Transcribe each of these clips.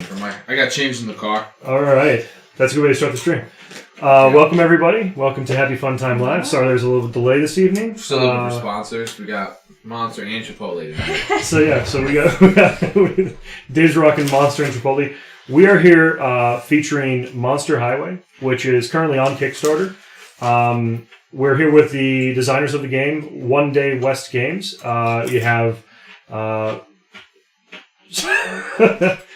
I got changed in the car. All right. That's a good way to start the stream. Welcome, everybody. Welcome to Happy Fun Time Live. Sorry there's a little delay this evening. Still looking for sponsors. We got Monster and Chipotle tonight. So we got Dave's rocking Monster and Chipotle. We are here featuring Monster Highway, which is currently on Kickstarter. We're here with the designers of the game, One Day West Games. You have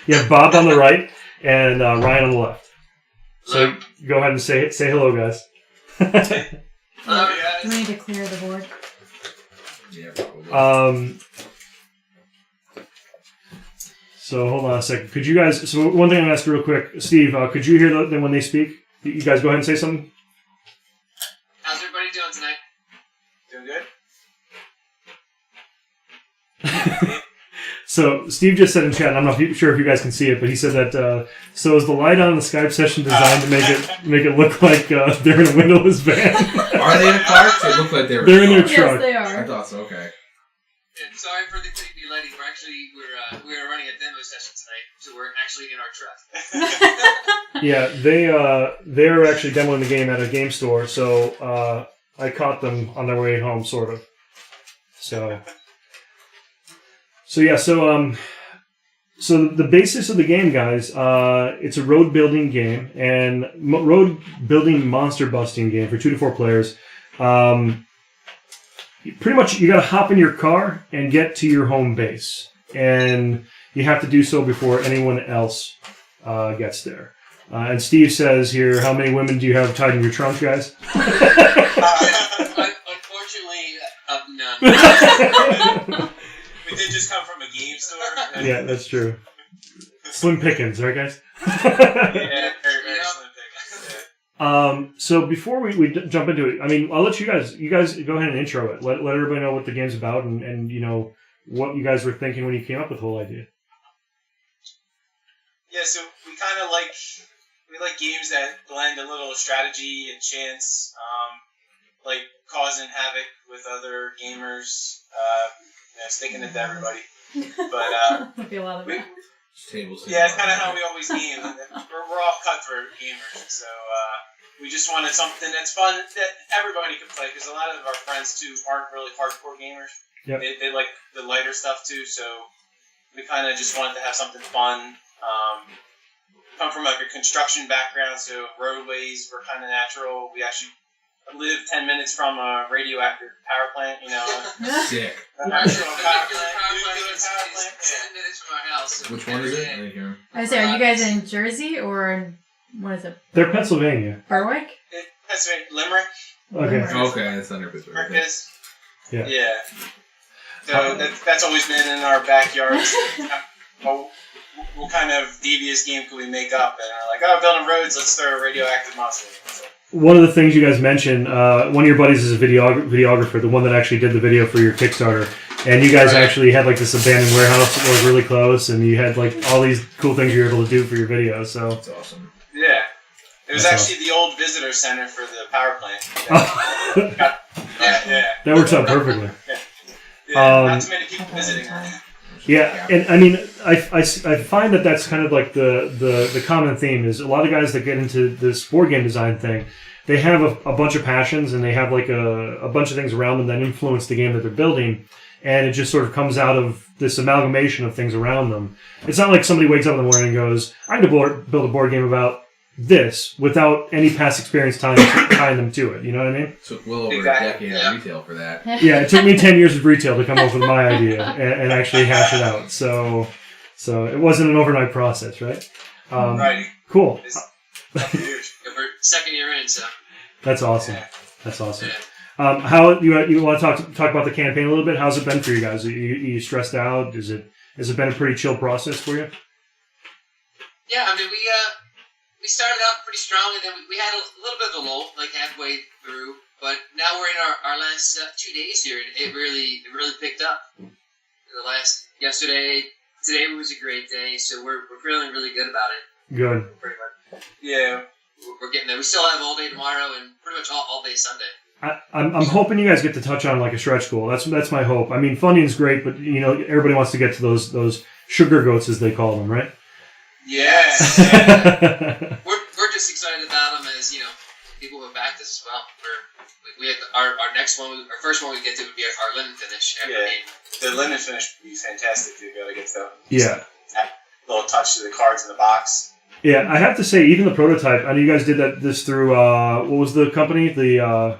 you have Bob on the right and Ryan on the left. So go ahead and say hello, guys. Hello, guys. Do we need to clear the board? Yeah, probably. So hold on a second. Could you guys? So one thing I'm gonna ask real quick, Steve. Could you hear them when they speak? You guys go ahead and say something. How's everybody doing tonight? Doing good. So Steve just said in chat, and I'm not sure if you guys can see it, but he said that. So is the light on the Skype session designed to make it look like they're in a windowless van? Are they in a car? They look like they're in their Yes, truck. they I are. thought so. Okay. And sorry for the creepy lighting. We were running a demo session tonight, so we're actually in our truck. Yeah, they're actually demoing the game at a game store, so I caught them on their way home, sort of. So the basis of the game, guys, it's a road building game and road building monster busting game for 2 to 4 players. Pretty much, you got to hop in your car and get to your home base, and you have to do so before anyone else gets there. And Steve says here, how many women do you have tied in your trunk, guys? Unfortunately, none. We did just come from a game store. Yeah, that's true. Slim pickings, right, guys? Yeah, very slim pickings. So before we jump into it, I mean, I'll let you guys go ahead and intro it. Let everybody know what the game's about and you know what you guys were thinking when you came up with the whole idea. Yeah, so we kind of like games that blend a little strategy and chance, like causing havoc with other gamers, sticking it to everybody. But That'd be a lot of it. yeah, it's kind of how we always game. We're all cutthroat gamers, so we just wanted something that's fun that everybody can play, because a lot of our friends too aren't really hardcore gamers. Yep. They like the lighter stuff too, so we kind of just wanted to have something fun. Come from like a construction background, so roadways were kind of natural. We actually live 10 minutes from a radioactive power plant, Sick. An Actually, actual the power nuclear plant. power plant Nuclear is power plant. 10 minutes from our house. So Which one is it? I every didn't hear. I say, are you guys in Jersey or what is it? They're Pennsylvania. Berwick? That's right, Limerick. Okay. Okay, that's under Pittsburgh. Limerick is. Yeah. Yeah. So that's always been in our backyards. What kind of devious game could we make up? And we're like, building roads, let's throw a radioactive monster in. So, One of the things you guys mentioned, one of your buddies is a videographer, the one that actually did the video for your Kickstarter. And you guys actually had like this abandoned warehouse that was really close, and you had like all these cool things you were able to do for your video. So That's awesome. yeah. It was That's actually the old visitor center for the power plant. Yeah. that works out perfectly. Yeah, not too many people visiting. Yeah, and I mean, I find that that's kind of like the common theme is a lot of guys that get into this board game design thing, they have a bunch of passions and they have like a bunch of things around them that influence the game that they're building, and it just sort of comes out of this amalgamation of things around them. It's not like somebody wakes up in the morning and goes, I'm going to build a board game about this without any past experience tying them to it. You know what I mean? Took well over a decade of retail for that. Yeah, it took me 10 years of retail to come up with my idea and actually hash it out. So it wasn't an overnight process, right? Right. Cool. Years. We're second year in, so. That's awesome. Yeah. That's awesome. Yeah. How you want to talk about the campaign a little bit? How's it been for you guys? Are you stressed out? Has it been a pretty chill process for you? Yeah, I mean, we started out pretty strong, and then we had a little bit of a lull, like halfway through. But now we're in our last 2 days here, and it really picked up. Yesterday, today was a great day, so we're feeling really good about it. Good. Pretty much. Yeah. We're getting there. We still have all day tomorrow, and pretty much all day Sunday. I'm hoping you guys get to touch on like a stretch goal. That's my hope. I mean, funding's great, but everybody wants to get to those sugar goats as they call them, right? Yeah. We're just excited about them as people who have backed us as well. We had our next one, our first one we get to would be our linen finish. Every game. The linen finish would be fantastic to be able to get to. Yeah. Little touch to the cards in the box. Yeah, I have to say, even the prototype. I know you guys did this through what was the company? The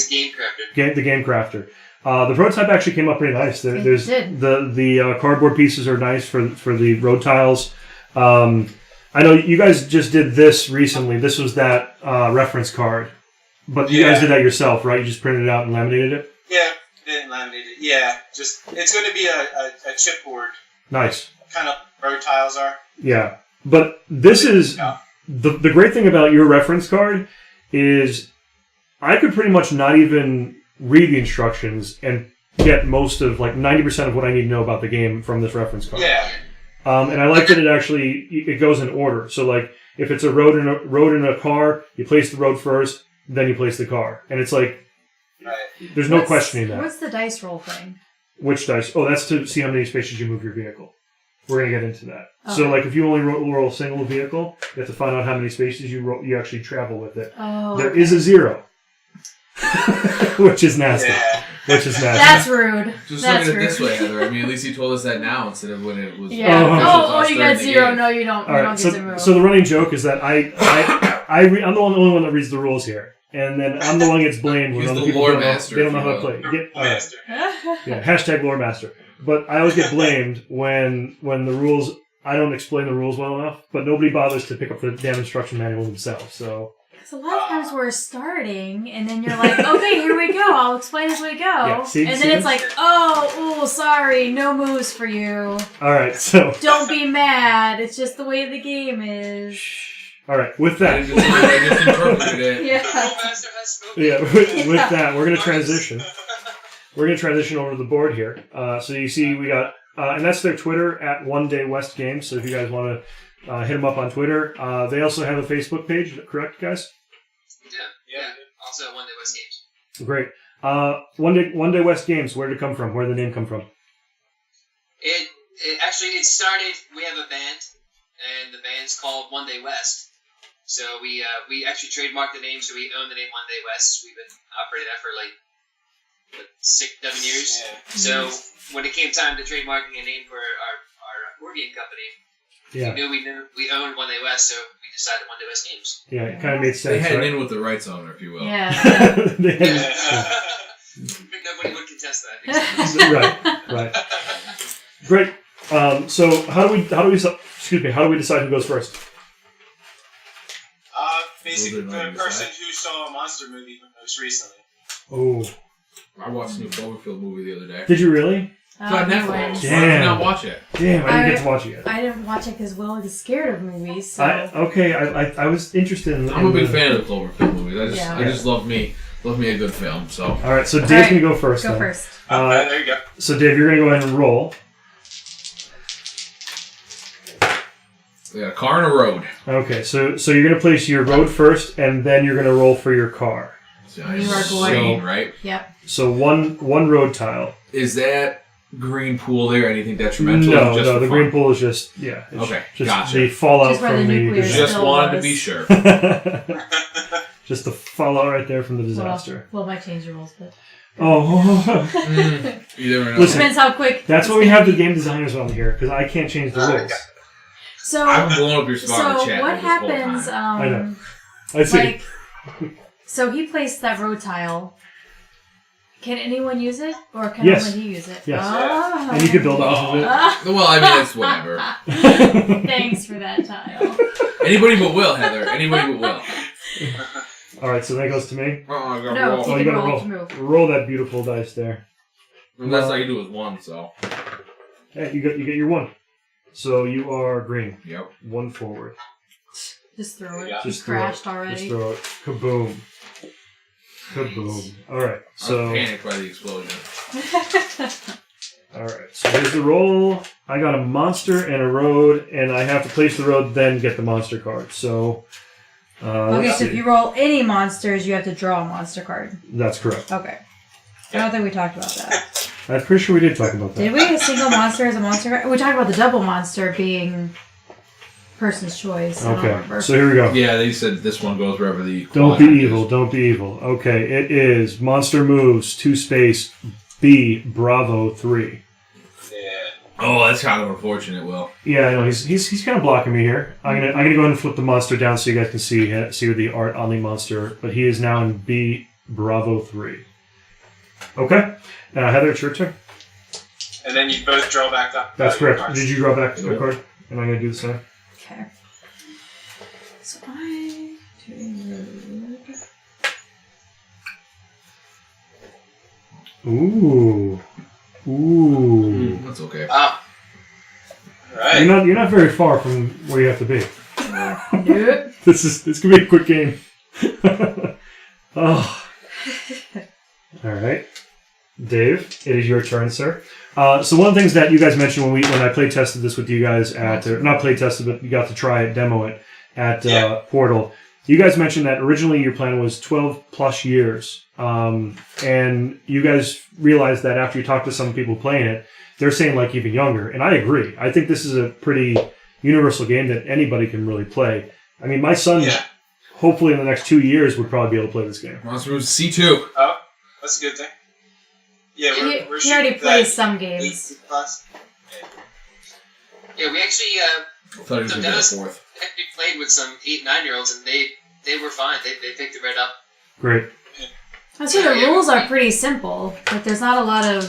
Game Crafter. The Game Crafter. The prototype actually came up pretty nice. There's did. the cardboard pieces are nice for the road tiles. I know you guys just did this recently. This was that reference card, but you guys did that yourself, right? You just printed it out and laminated it. Yeah, didn't laminate it. Yeah, just it's going to be a chipboard. Nice. Kind of road tiles are. Yeah, but this is the great thing about your reference card is I could pretty much not even read the instructions and get most of 90% of what I need to know about the game from this reference card. Yeah. And I like that it goes in order. So if it's a road in a car, you place the road first, then you place the car, and it's there's no questioning that. What's the dice roll thing? Which dice? Oh, that's to see how many spaces you move your vehicle. We're gonna get into that. Okay. So if you only roll a single vehicle, you have to find out how many spaces you actually travel with it. Oh, There is a 0, which is nasty. Yeah. Which is nasty. That's rude. Just That's look at it rude. this way, Heather. I mean, at least he told us that now instead of when it was. Yeah. Oh, You got 0. No, you don't. All You right. don't get 0. So the running joke is that I'm the only one that reads the rules here, and then I'm the one that gets blamed when He's other the people lore don't know, master, they don't know if how you to play. will. Master. Yeah, hashtag lore master. But I always get blamed when the rules. I don't explain the rules well enough, but nobody bothers to pick up the damn instruction manual themselves. So. Because a lot of times we're starting, and then you're like, okay, here we go. I'll explain as we go. Yeah, see and then this? it's like, oh, sorry, no moves for you. All right. So. Don't be mad. It's just the way the game is. All right. With I that. just interpreted it. Yeah. Master has spoken. Yeah. With that, we're going to transition. We're going to transition over to the board here. So you see, we got, and that's their Twitter at One Day West Games. So if you guys want to hit them up on Twitter, they also have a Facebook page. Correct, guys? Yeah. Also, One Day West Games. Great. One Day West Games. Where did it come from? Where did the name come from? It actually started. We have a band, and the band's called One Day West. So we actually trademarked the name, so we own the name One Day West. We've been operating that for 6-7 years. Yeah. So when it came time to trademarking a name for our board game company, Yeah. we owned One Day West, so we decided One Day West Games. Yeah, it kind of made sense. They had right? in with the rights owner, if you will. Yeah. They had- Nobody would contest that. right. Great. So how do we decide who goes first? Basically, Little bit on the your person side. who saw a monster movie most recently. Oh, I watched the new Cloverfield movie the other day. did you really? It's on Netflix. Why anyways. did Damn. you not watch it? Damn, I didn't get to watch it yet. I didn't watch it because Will is scared of movies. So. I was interested in. I'm a big fan of the Cloverfield movies. Yeah. I just love me a good film. So All right, so Dave's All right, gonna go first. Go then. first. There you go. So Dave, you're gonna go ahead and roll. we got a car and a road. Okay, so you're gonna place your road first, and then you're gonna roll for your car. So You are insane, going- right? Yep. So one road tile. Is that green pool there anything detrimental? No, or just no, for the fun? green pool is just it's Okay, just gotcha. the fallout Just where from the the nuclear disaster. Just Still wanted to was. be sure. Just the fallout right there from the disaster. Well, might change the rules, but Oh, You never know. Listen, depends how quick. that's why we have the game designers on here, because I can't change the rules. So, I'm blowing up your spot in so chat what this whole happens? time. I know. I see. Like, so he placed that road tile. Can anyone use it, or can Yes. only he use it? Yes. Oh. And you can build off of it. Well, I mean, it's whatever. Thanks for that tile. Anybody but Will, Heather. Anybody but Will. All right, so that goes to me. Oh, I gotta No, roll. Oh, you you can gotta roll roll. to move. Roll that beautiful dice there. And that's all you do is one, so. Hey, you get your one. So you are green. Yep. One forward. Just throw it. Yeah. You Just throw it. crashed already. Just throw it. Kaboom. Kaboom. All right. I So was panicked by the explosion. all right. So here's the roll. I got a monster and a road, and I have to place the road, then get the monster card. So. Okay, let's so if see. you roll any monsters, you have to draw a monster card. That's correct. Okay. I don't think we talked about that. I'm pretty sure we did talk about that. Did we? A single monster as a monster card? We talked about the double monster being person's choice. I don't Okay, remember. so here we go. Yeah, they said this one goes wherever the. Don't be quadrant evil. is. Don't be evil. Okay, it is monster moves 2 space B Bravo 3. Yeah. Oh, that's kind of unfortunate, Will. Yeah, I know he's kind of blocking me here. I'm gonna go ahead and flip the monster down so you guys can see the art on the monster. But he is now in B Bravo 3. Okay, Heather, it's your turn. And then you both draw back up. That's your correct. cards. Did you draw back the Nope. card? Am I gonna do the same? Okay. So I do. Ooh. That's okay. All right. You're not very far from where you have to be. Nope. This could be a quick game. Oh. All right, Dave, it is your turn, sir. So one of the things that you guys mentioned when I play tested this with you guys at not play tested, but you got to try it, demo it at Portal. You guys mentioned that originally your plan was 12 plus years, and you guys realized that after you talked to some people playing it, they're saying like even younger, and I agree. I think this is a pretty universal game that anybody can really play. I mean, my son, hopefully in the next 2 years, would probably be able to play this game. Monster moves C2. Oh, that's a good thing. Yeah, we're He already shooting plays that some games. 8 plus. Yeah, we actually I thought he was going to be the fourth. actually played with some 8 and 9-year-olds, and they were fine. They picked it right up. Great. I see the rules are pretty simple. Like there's not a lot of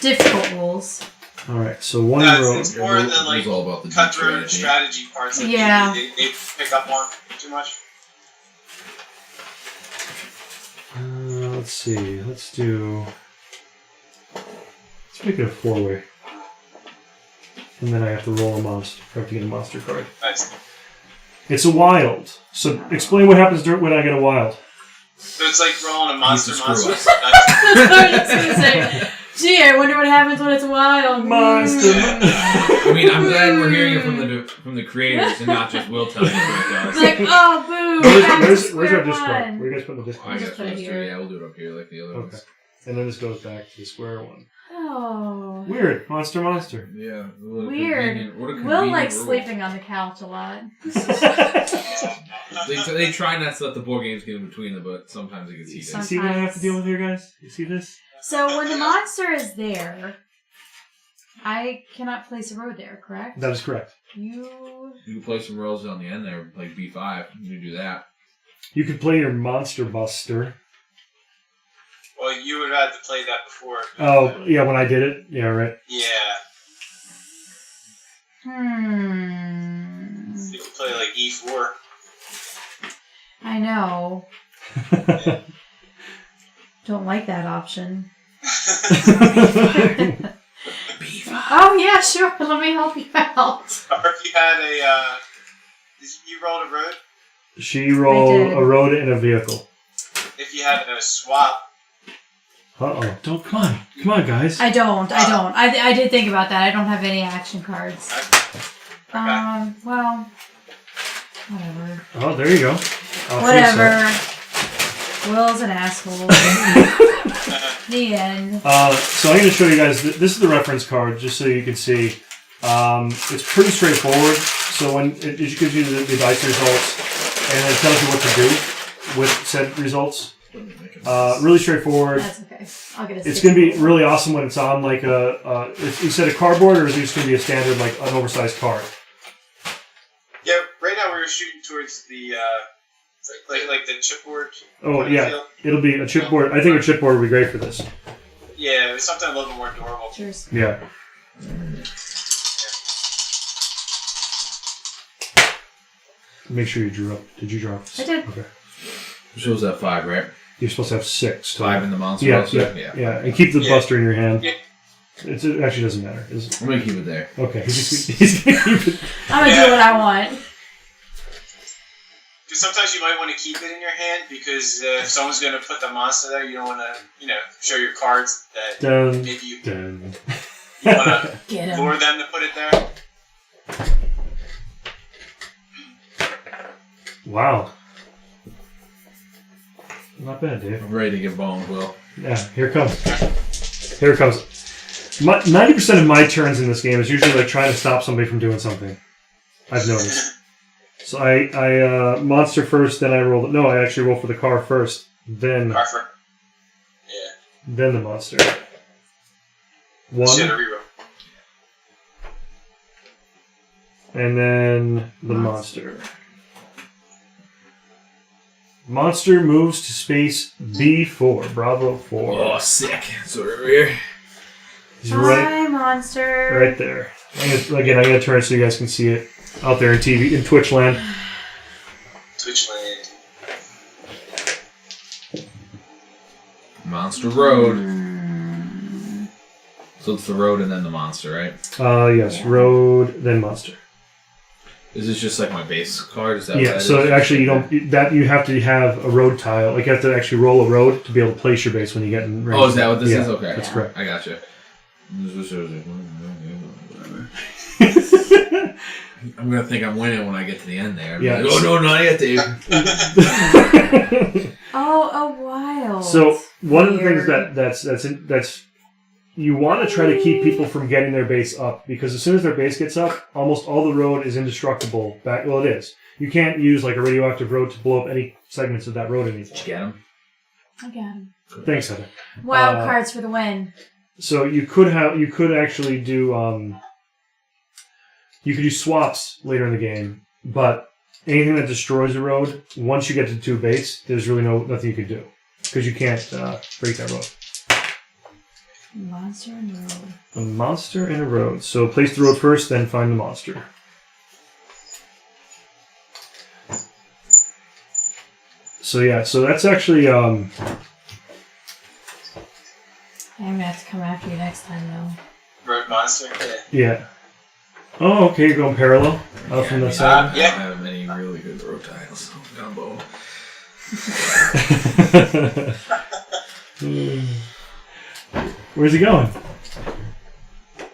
difficult rules. All right, so one No, row. it's more It the was all about the cut deep through strategy parts that Yeah. they pick up on too much. Let's see. Let's make it a 4-way. And then I have to roll a monster. I have to get a monster card. Nice. It's a wild. So explain what happens when I get a wild. So it's like rolling a monster. Screw us. That's what I was just gonna say. Gee, I wonder what happens when it's wild. Monster. I mean, I'm glad we're hearing it from the creators and not just Will telling us what it does. It's like, oh, boo. Where's our square Discord? one. Where you guys put the I Discord? guess just put it that's here. true. Yeah, we'll do it up here like the other Okay. ones. And then this goes back to the square one. Oh. Weird. Monster. Yeah. What a Weird. convenient- what a Will convenient likes rule. sleeping on the couch a lot. They try not to let the board games get in between them, but sometimes it gets You heated. see what I have to deal with here, guys? You see this? So when the monster is there, I cannot place a road there, correct? That is correct. You... You can play some rolls on the end there, like B5. You do that. You could play your Monster Buster. Well, you would have had to play that before. Oh, yeah, when I did it? Yeah, right. Yeah. You could play like E4. I know. Don't like that option. Oh, yeah, sure. Let me help you out. Or if you had a, you rolled a road. She rolled I did. a road and a vehicle. If you had a swap, Uh-oh. Don't, come on, guys. I don't. I did think about that. I don't have any action cards. okay. Well, whatever. Oh, there you go. Whatever. Will's an asshole. The end. So I'm going to show you guys, this is the reference card, just so you can see. It's pretty straightforward. So when it gives you the dice results, and it tells you what to do with said results. Really straightforward. That's okay. I'll get a It's stick. going to be really awesome when it's on like you said a cardboard, or is it just going to be a standard, like an oversized card? Yeah, right now we were shooting towards the, like the chipboard. Oh, yeah. feel. It'll be a chipboard. I think a chipboard would be great for this. Yeah, it was something a little bit more durable. Cheers. Yeah. Make sure you drew up. Did you draw? I did. Okay. It shows that 5, right? You're supposed to have 6. 5 in the monster. Yeah, also? yeah. And keep the Yeah. buster in your hand. Yeah. It actually doesn't matter. It's, I'm going to keep it there. okay. He's gonna keep it. I'm gonna do what I want. Because sometimes you might want to keep it in your hand because if someone's going to put the monster there, you don't want to, show your cards that Dun, maybe you dun. want to Get him. lure them to put it there. Wow. Not bad, Dave. I'm ready to get boned, Will. Yeah, here it comes. Here it comes. 90% of my turns in this game is usually like trying to stop somebody from doing something. I've noticed. So I monster first, then I roll. No, I actually roll for the car first, then Carver. Yeah. then the monster. One, Shit, a reroll. and then the monster. Monster moves to space B4. Bravo 4. Oh, sick. So over here. He's right, Hi, monster. right there. I'm gonna turn it so you guys can see it out there in TV in Twitch land. Twitchland. Monster Road. So it's the road and then the monster, right? Yes, road, then monster. Is this just like my base card? Is that what Yeah, that so is? actually you have to have a road tile. Like you have to actually roll a road to be able to place your base when you get in range. Oh, is that what this Yeah, is? Okay. that's correct. I gotcha. I'm gonna think I'm winning when I get to the end there. Yeah. Like, oh no, not yet, Dave. Oh, a wild. So one of the things Weird. that's you want to try to keep people from getting their base up, because as soon as their base gets up, almost all the road is indestructible. Well, it is. You can't use like a radioactive road to blow up any segments of that road Did you anymore. get him? I got him. Thanks, Heather. Wild cards for the win. So you could actually do you could do swaps later in the game, but anything that destroys the road, once you get to 2 base, there's really nothing you can do because you can't break that road. Monster in the road. A monster in a road. So place the road first, then find the monster. So yeah, so that's actually I'm gonna have to come after you next time, though. Road monster. Yeah. yeah. Oh, okay, you're going parallel out from the side. I don't have any really good road tiles. Gumbo. Where's he going?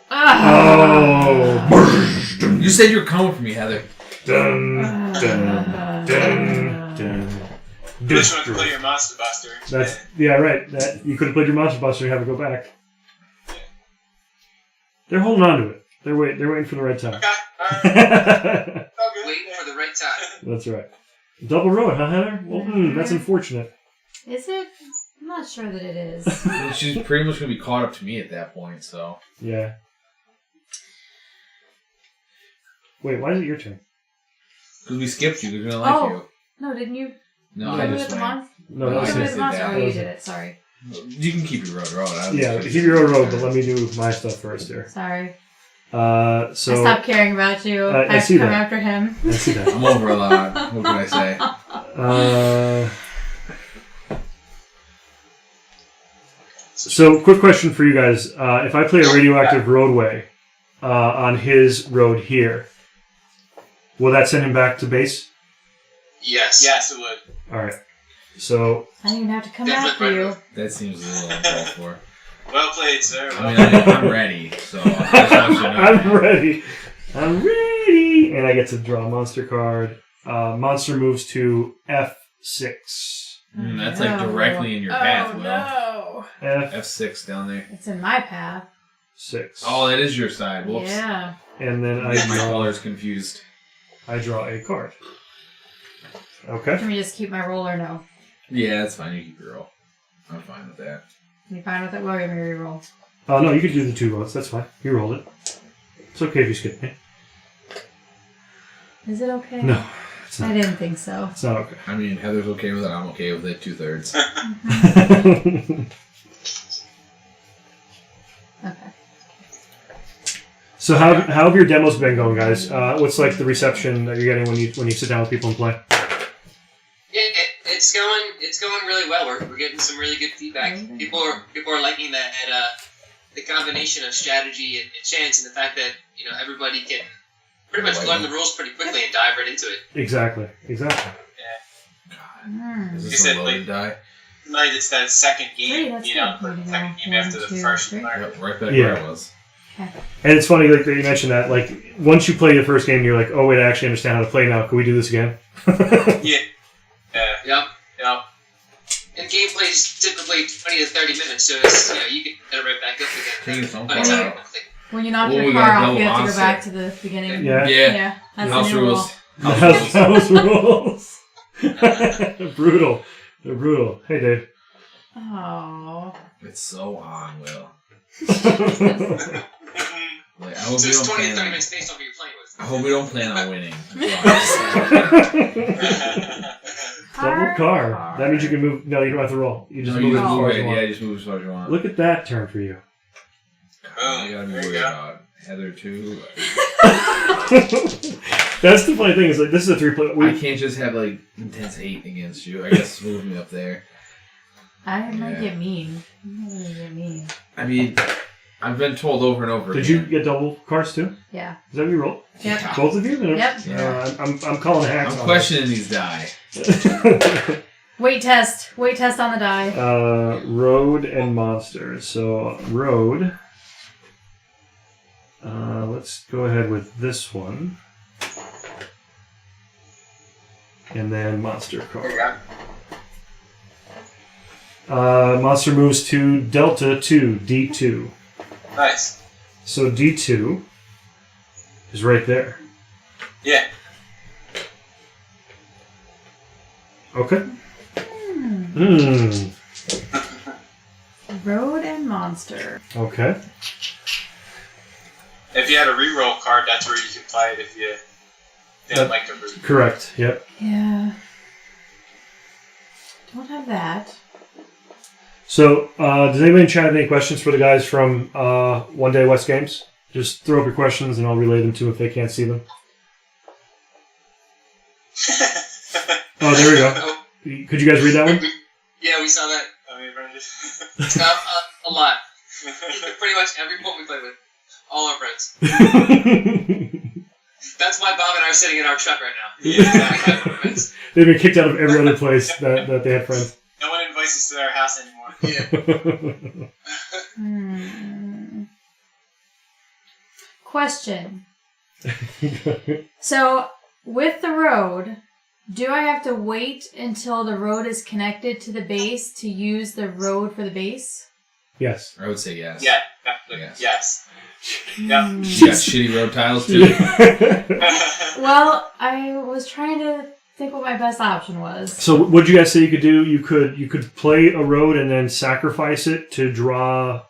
Ah! Oh! You said you were coming for me, Heather. Dun, dun, dun, dun. Which one to play your Monster Buster? That's right. That you could have played your Monster Buster and have it go back. They're holding on to it. They're waiting for the right time. Okay. Alright. Okay. Waiting for the right time. That's right. Double road, huh, Heather? Well, that's unfortunate. Is it? I'm not sure that it is. She's pretty much going to be caught up to me at that point, so. Yeah. Wait, why is it your turn? Because we skipped you because we don't like Oh. you. No, didn't you? No, you I did just the went. monster? No, No, that I was just You it. did the monster? that. Oh, you did it. Sorry. You can keep your road. Yeah, keep your own road, but let me do my stuff first here. Sorry. So I stopped caring about you. I I have see to come that. after him. I see that. I'm over a lot. What can I say? So, quick question for you guys: if I play a radioactive roadway on his road here, will that send him back to base? Yes. Yes, it would. All right. So, I didn't even have to come Definitely after you. That seems a little uncalled for. Well played, sir. I mean, I'm ready, so I just want you to know. I'm ready. I'm ready, and I get to draw a monster card. Monster moves to F6. That's like directly in your path, Will. No. F6 down there. It's in my path. F6. Oh, that is your side. Whoops. Yeah. And then My color's confused. I draw a card. Okay. Can we just keep my roll or no? Yeah, that's fine. You keep your roll. I'm fine with that. You fine with it? Well, give me a reroll. Oh, no, you could do the 2 votes. That's fine. You rolled it. It's okay if you skip me. Is it okay? No, it's I not. didn't think so. It's not okay. I mean, Heather's okay with it. I'm okay with it. 2/3. Okay. So how have your demos been going, guys? What's like the reception that you're getting when you sit down with people and play? It's going really well. We're getting some really good feedback. People are liking that the combination of strategy and chance, and the fact that everybody can pretty much learn the rules pretty quickly and dive right into it. Exactly. God. Mm. Is You this said, a loaded die? Tonight it's that second game, Hey, that's good. the second game after the 1, 2, first 3. one. Yep, right back Yeah. where I was. And it's funny, like that you mentioned that. Like once you play the first game, you're like, oh wait, I actually understand how to play now. Can we do this again? Yeah. Yep. Yep. And gameplay is typically 20 to 30 minutes, so it's, you can get it right back up again. Taking some But fun out. When you knock Well, your we car gotta off, go you have to go onset. back to the beginning. Yeah. Yeah. That's House the new rules. rule. House rules. Brutal. They're brutal. Hey, Dave. Oh. It's so on, Will. Mhm. Like, I hope So we it's don't 20 to 30 plan. minutes based on who you're playing with. I hope we don't plan on winning. That's Double car. That means you can move. No, you don't have to roll. You just No, move you it just as far move as it. you want. Yeah, just move as far as you want. Look at that turn for you. I gotta be There you worried go. about Heather too. That's the funny thing is like this is a 3-player. I can't just have like intense hate against you. I guess move me up there. I might Yeah. get mean. I'm gonna get mean. I mean, I've been told over and over. Did you again. get double cars too? Yeah. Is that what you rolled? Yep. Yeah. Both of you? Yep. Yeah. I'm calling a hack. I'm questioning these die. Weight test. Weight test on the die. Road and monster. So road. Let's go ahead with this one. And then monster There you card. go. Monster moves to Delta 2, D2. Nice. So D2 is right there. Yeah. Okay. Hmm. Road and monster. Okay. If you had a reroll card, that's where you could play it if you didn't like the root. Correct. Yep. Yeah. Don't have that. So, does anybody in chat have any questions for the guys from One Day West Games? Just throw up your questions and I'll relay them to them if they can't see them. Oh, there we go. Oh, Could you guys read that one? yeah, we saw that I mean, a lot. Pretty much every point we play with. All our friends. That's why Bob and I are sitting in our truck right now. Yeah. They've been kicked out of every other place that they had friends. No one invites us to their house anymore. Yeah. Question. So, with the road, do I have to wait until the road is connected to the base to use the road for the base? Yes. I would say yes. Yeah, definitely. Yes. Yes. You got shitty road tiles too. Well, I was trying to think what my best option was. So, what did you guys say you could do? You could play a road and then sacrifice it to draw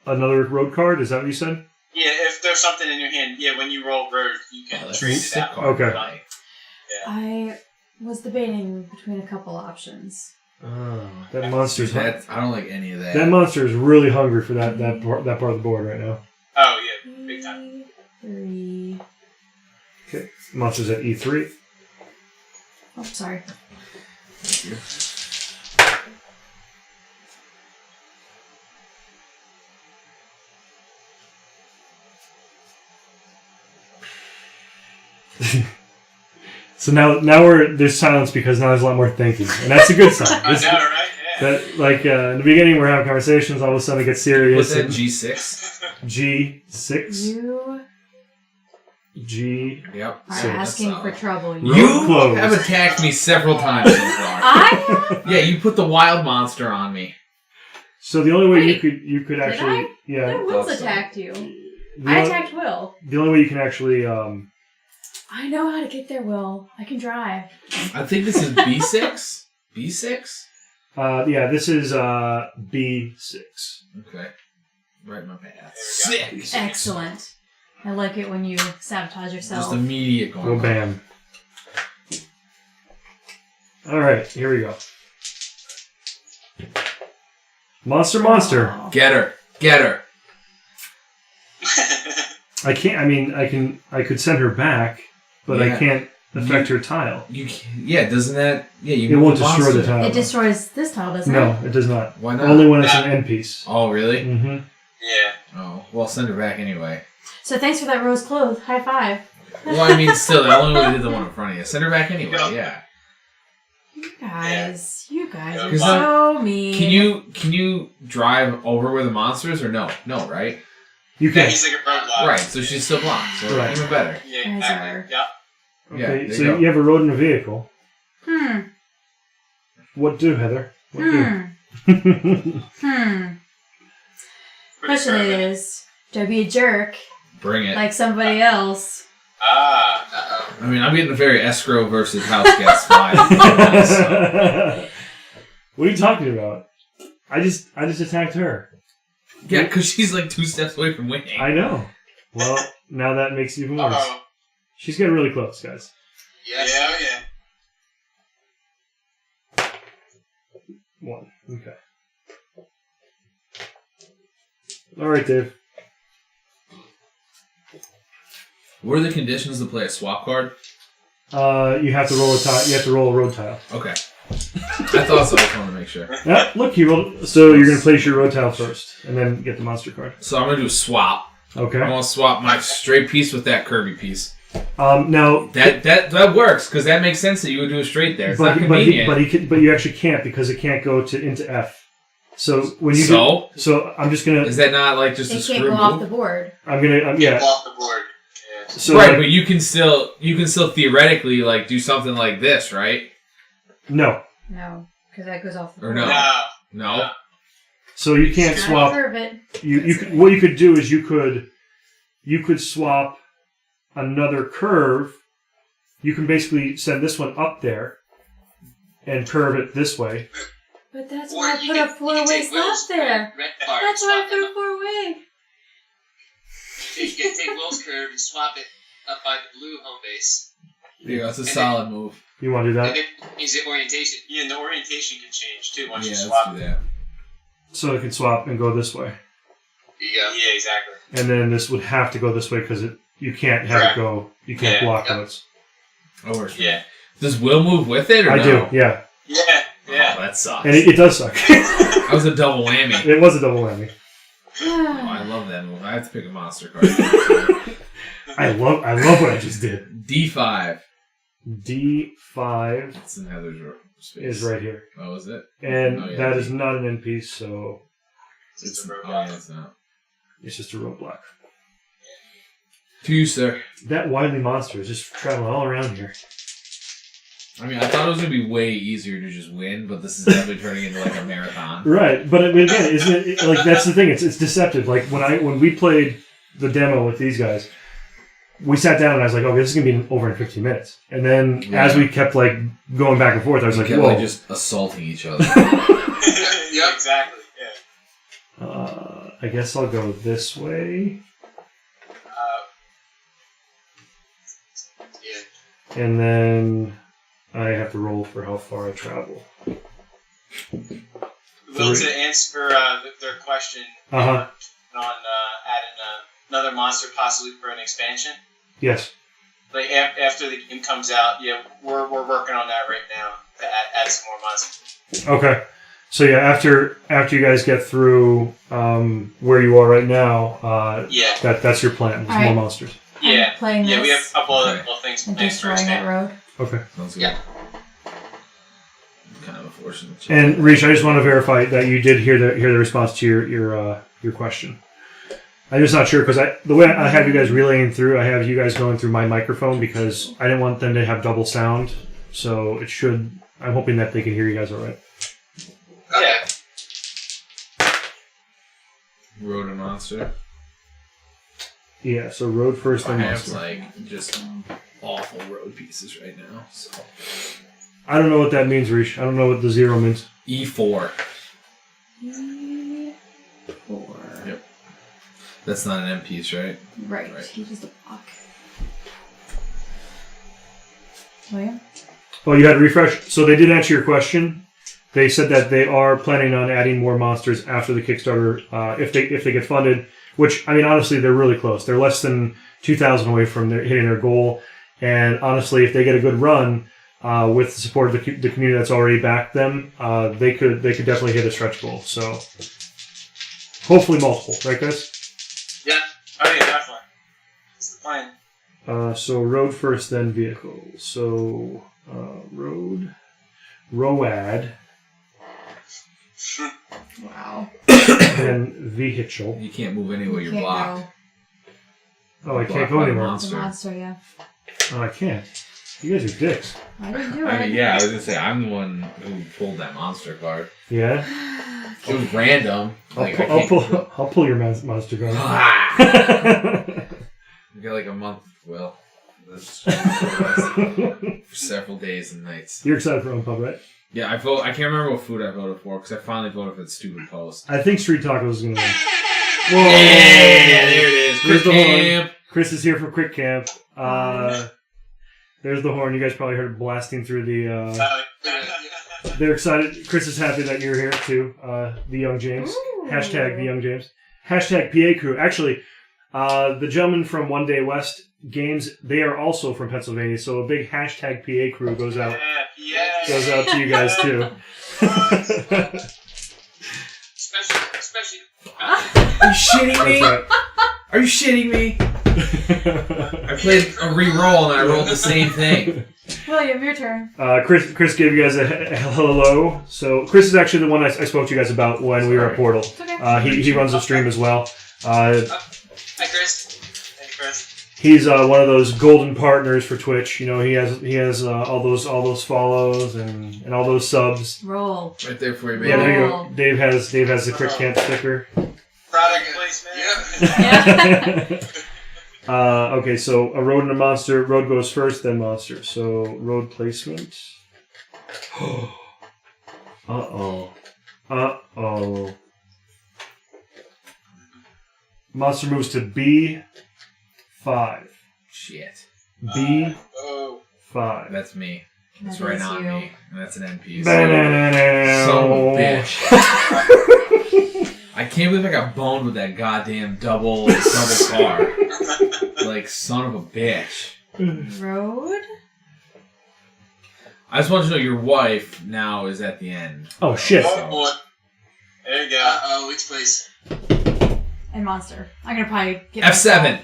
another road card. Is that what you said? Yeah, if there's something in your hand, yeah, when you roll road, you can That's trade a it sick out. card. Okay. Like, I was debating between a couple options. Oh, that monster's I don't like any of that. that monster is really hungry for that part of the board right now. Oh, yeah, big time. E3. Okay, monster's at E3. Oh, sorry. So now there's silence because now there's a lot more thinking, and that's a good sign. I know, right? Yeah. That like in the beginning we're having conversations, all of a sudden it gets serious. What's that? and G6. G6, You G. Yep. are So asking for trouble. Road You closed. have attacked me several times so far. I Yeah, you put the wild monster on me. So the only way Wait, you could actually I? yeah No, Will's thought so. attacked you. the I only- attacked Will. the only way you can actually I know how to get there, Will. I can drive. I think this is B6? B6? yeah, this is B6. Okay. Right in my path. There we Six. Excellent. I like it when you sabotage yourself. Just immediate going. Well, bam. All right, here we go. Monster. Oh. Get her. Get her. I can't. I mean, I could send her back, but I Yeah. can't affect her tile. You can, yeah, doesn't that... Yeah, you It move won't the destroy the monster. tile. It destroys this tile, doesn't No, it? it does not. Why not? Only when it's an end piece. Oh, really? Mm-hmm. Yeah. Oh, well, send her back anyway. So thanks for that rose clothes. High five. Well, I mean, still, I only really did the one in front of you. Send her back anyway, yeah. You guys Yeah, are so mean. Can you drive over where the monster is or no? No, right? You Yeah, can. he's like a roadblock. Right, so she's still blocked, so Right. even better. Yeah, Guys exactly. are- Yeah. Yeah, Okay, there so you go. you have a road and a vehicle. Hmm. What do, Heather? What Hmm. do? Hmm. Pretty Question sure of it. is, Do I be a jerk Bring it. like somebody else? Ah. I mean, I'm getting a very escrow versus house guest vibe. So. What are you talking about? I just attacked her. Yeah, because she's like 2 steps away from winning. I know. Well, now that makes it even worse. Uh-oh. She's getting really close, guys. Yes. Yeah, yeah. 1. Okay. All right, Dave. What are the conditions to play a swap card? You have to roll a tile. You have to roll a road tile. Okay. I thought so. I just wanted to make sure. Yeah, look, you rolled. So you're gonna place your road tile first, and then get the monster card. So I'm going to do a swap. Okay. I'm going to swap my straight piece with that curvy piece. Now That works, because that makes sense that you would do a straight there. It's not convenient. but you actually can't because it can't go into F. So when you so I'm just gonna. Is that not like just a They screw can't go move? off the board. I'm gonna yeah. Off the board. Yeah. So right, like, but you can still theoretically like do something like this, right? no. No, because that goes off the Or board. no? No. No. So you can't Gotta swap. curve it. You could, what you could do is you could swap another curve. You can basically send this one up there and curve it this way. But that's Or why I you put can- a you 4-way can take Will's slot there. red card That's and why I swap put them a up. 4-way. You can take Will's curve and swap it up by the blue home base. Yeah, that's a solid move. You want to do And that? then use the orientation. Yeah, and the orientation can change too once Yeah, you let's swap do it. that. So it can swap and go this way, There you go. Yeah, exactly. and then this would have to go this way because you can't have Correct. it go. You can't Yeah. block Yep. those. Oh, works. Yeah. Does Will move with it or I no? do. Yeah, Yeah. Yeah. Oh, that sucks. and it does suck. That was a double whammy. It was a double whammy. Oh, I love that move. I have to pick a monster card. I love what I just did. D5. D5 It's in Heather's space. is right here, Oh, is it? and Oh, yeah. that is not an NP, so It's a Oh, robot. yeah, it's not. it's just a roadblock. To you, sir. That wily monster is just traveling all around here. I mean, I thought it was going to be way easier to just win, but this is definitely turning into like a marathon. Right, but I mean, again, isn't it like that's the thing? It's deceptive. Like when we played the demo with these guys, we sat down and I was like, "Okay, this is gonna be over in 15 minutes." And then as we kept like going back and forth, I was like, kept "Whoa!" like just assaulting each other. Yeah, exactly. Yeah. I guess I'll go this way, Yeah. and then I have to roll for how far I travel. Will, to answer their question Uh huh. on adding another monster possibly for an expansion. Yes. Like after the game comes out, yeah, we're working on that right now to add some more monsters. Okay. So yeah, after you guys get through where you are right now, Yeah, that's your plan. There's more Alright. monsters. yeah, I'm playing yeah. this We have a couple other Okay. little things and planned for destroying that expansion. road. Okay. Sounds good. Yeah. Kind of unfortunate. And Reach, I just want to verify that you did hear the response to your question. I'm just not sure because the way I have you guys relaying through, I have you guys going through my microphone because I didn't want them to have double sound. So it should. I'm hoping that they can hear you guys all right. Okay. Road and monster. Yeah. So road first, I then have monster. like just awful road pieces right now. So I don't know what that means, Reach. I don't know what the 0 means. E4. 4. Yep. That's not an M piece, right? Right. Right. He just a block. William? Oh, you had to refresh. So they did answer your question. They said that they are planning on adding more monsters after the Kickstarter if they get funded. Which, I mean, honestly, they're really close. They're less than 2,000 away from hitting their goal. And honestly, if they get a good run with the support of the community that's already backed them, they could definitely hit a stretch goal. So hopefully multiple, right, guys? Yeah. Oh yeah, definitely. That's the plan. So road first, then vehicle. So road, ROAD, Wow. and vehicle. You can't move anywhere. You're Can't blocked. Oh, I Blocked can't go by the anywhere. The monster. monster, yeah. Oh, I can't. You guys are dicks. I didn't do it. I mean, yeah, I was gonna say I'm the one who pulled that monster card. Yeah, It was random. Like, I I'll can't- pull your monster card. Ah! We got like a month, Will. For several days and nights. You're excited for Unpub, right? Yeah, I vote. I can't remember what food I voted for because I finally voted for the stupid post. I think Street Tacos is going to win. Whoa! Yeah, there it is. There's Quick the camp. horn. Chris is here from Quick Camp. There's the horn. You guys probably heard it blasting through the... They're excited. Chris is happy that you're here, too. The Young James. Ooh. Hashtag the Young James. Hashtag PA Crew. Actually, the gentleman from One Day West Games, they are also from Pennsylvania, so a big hashtag PA Crew goes out to you guys, too. Especially. Are you shitting me? That's right. Are you shitting me? I played a re-roll and I rolled the same thing. William, your turn. Chris gave you guys a hello. So Chris is actually the one I spoke to you guys about when we were at Portal. It's okay. He runs the stream as well. Hi, Chris. Hey, Chris. He's one of those golden partners for Twitch. You know, he has all those follows and all those subs. Roll. Right there for you, baby. Yeah, there you go. Dave has the Quick Camp sticker. Product placement. Yeah. Yeah. Okay, so a road and a monster. Road goes first, then monster. So road placement. Uh-oh. Monster moves to B5. Shit. B5. That's me. That's That right is on you. me. And that's an NPC. Son Son of a bitch. I can't believe I got boned with that goddamn double car. Like, son of a bitch. Road? I just want you to know your wife now is at the end. Oh, shit. Oh, boy. There you go. Which place? And monster. I'm gonna probably get F7.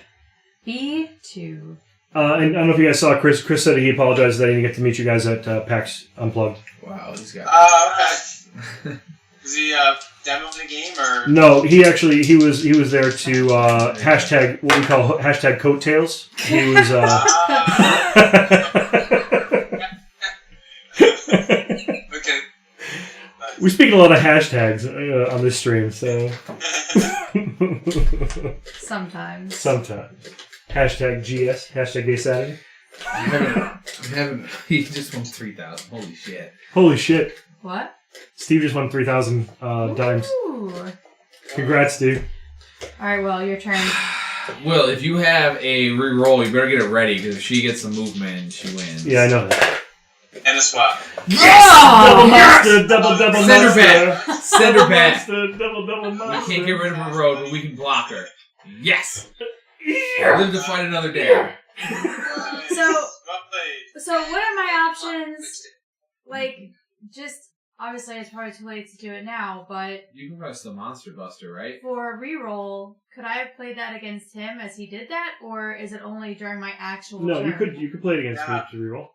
B2. And I don't know if you guys saw Chris. Chris said he apologized that he didn't get to meet you guys at PAX Unplugged. Wow, he's got... Okay. Is he demoing the game or? No, he was there to hashtag what we call hashtag coattails. He was. Okay. We speak a lot of hashtags on this stream, so Sometimes. sometimes hashtag GS hashtag Gay Saturday. I'm having... He just won 3,000. Holy shit. Holy shit! What? Steve just won 3,000 dimes. Ooh. Congrats, Steve. Alright, well, your turn. Will, if you have a re-roll, you better get it ready, because if she gets the movement, she wins. Yeah, I know that. And a swap. Double Yes! monster, double Send her monster. back! Send her back! Monster, double We monster. can't get rid of her road, but we can block her. Yes! Yeah. Live to fight another day. So, Well played. so what are my options? Like, just, obviously it's probably too late to do it now, but You can press the Monster Buster, right? for reroll, could I have played that against him as he did that, or is it only during my actual No, turn? you could play it against me to reroll.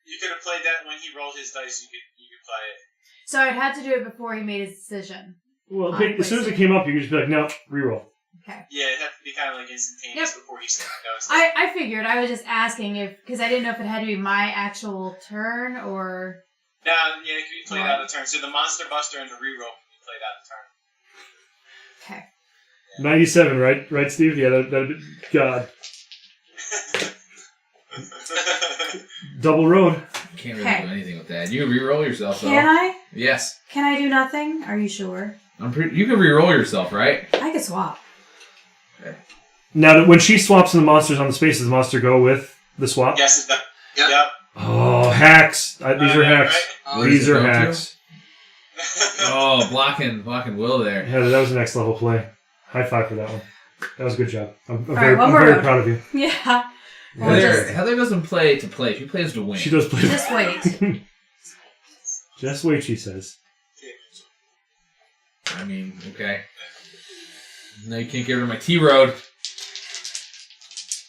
You could have played that when he rolled his dice. You could play it. So I'd had to do it before he made his decision. Well, as soon as it came up, you could just be like, no, reroll. Okay. Yeah, it'd have to be kind of like instantaneous before he goes. I figured. I was just asking because I didn't know if it had to be my actual turn or... Now, yeah, it can be played out of turn. So the Monster Buster and the reroll can be played out of turn. Okay. 97, right? Right, Steve? Yeah, that'd be... God. Double road. Can't really do anything with that. You can re-roll yourself, though. Can I? Yes. Can I do nothing? Are you sure? You can re-roll yourself, right? I could swap. Okay. Now, when she swaps in the monsters on the space, does the monster go with the swap? Yes, it does. Yep. Yep. Oh, hacks. These are hacks. Where These does it are go to? hacks. Oh, blocking Will there. Yeah, that was a next level play. High five for that one. That was a good job. I'm right, one more very round. proud of you. Yeah. Well, Heather doesn't play to play. She plays to win. She does play. just wait. Just wait, she says. I mean, okay. No, you can't get rid of my T-Road.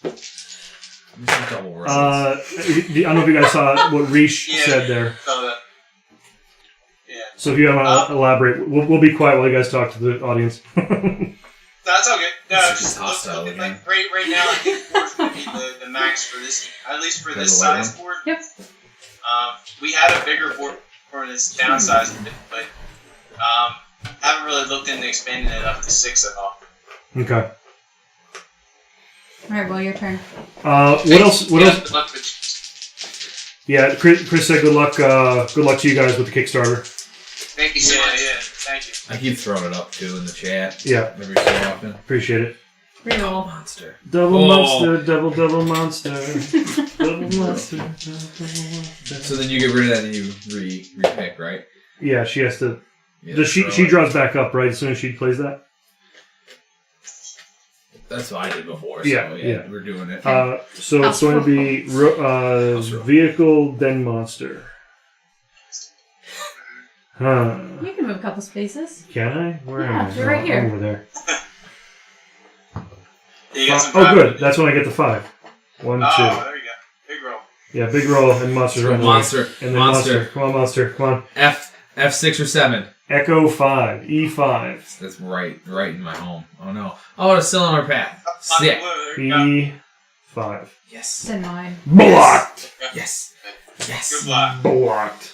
I'm just double roads. I don't know if you guys saw what Reesh Yeah. said there. Yeah. So if you want to elaborate, we'll be quiet while you guys talk to the audience. That's all good. No, It's just hostile look, again. like right now, I think 4's going to be the max for this, at least for this There's a size board. Yep. We had a bigger board for this downsize of it, but haven't really looked into expanding it up to 6 at all. Okay. Alright, well, your turn. What else? What else? Good luck with Yeah, Chris said good luck to you guys with the Kickstarter. Thank you so much. Yeah, thank you. I keep throwing it up too in the chat. Yeah. Every so often. Appreciate it. Reroll. Monster. Double Oh. monster, double monster. Double monster, double monster. So then you get rid of that and you repick, right? Yeah, she has to. Yeah, Does she throw it. draws back up, right, as soon as she plays that? That's what I did before. So Yeah. we're doing it. So it's going to be vehicle, then monster. Huh. You can move a couple spaces. Can I? Where Yeah, am I? you're right here. I'm over there. You got some Oh, driving. good. That's when I get the 5. 1, 2. Oh, there you go. Big roll. Yeah, big roll and monster's So right monster. And then Monster. Come on, monster. Come on. F6 or 7. Echo 5. E5. That's right in my home. Oh no. Oh, it's still on our path. Sick. There you go. E5. Yes. It's in mine. Blocked! Yes. Good Yes. luck. Blocked.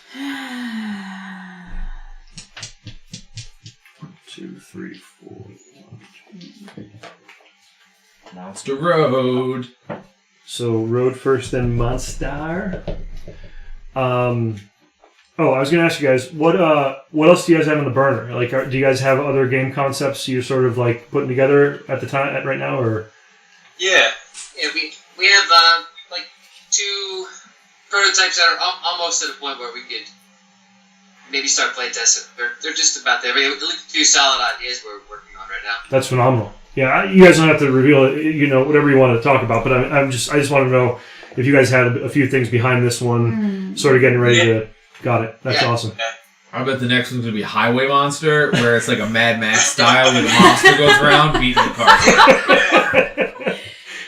2, 3, 4. 1, 2. Monster Road. So road first, then monster. Oh, I was gonna ask you guys what else do you guys have on the burner? Like, do you guys have other game concepts you're sort of like putting together at the time right now, or? Yeah. Yeah, we have like 2 prototypes that are almost at a point where we could maybe start playing testing. They're just about there. We have at least 2 solid ideas we're working on right now. That's phenomenal. Yeah, you guys don't have to reveal it. You know, whatever you want to talk about. But I just want to know if you guys had a few things behind this one, sort of getting ready to. Got it. That's awesome. I bet the next one's gonna be Highway Monster, where it's like a Mad Max style where the monster goes around beating the car.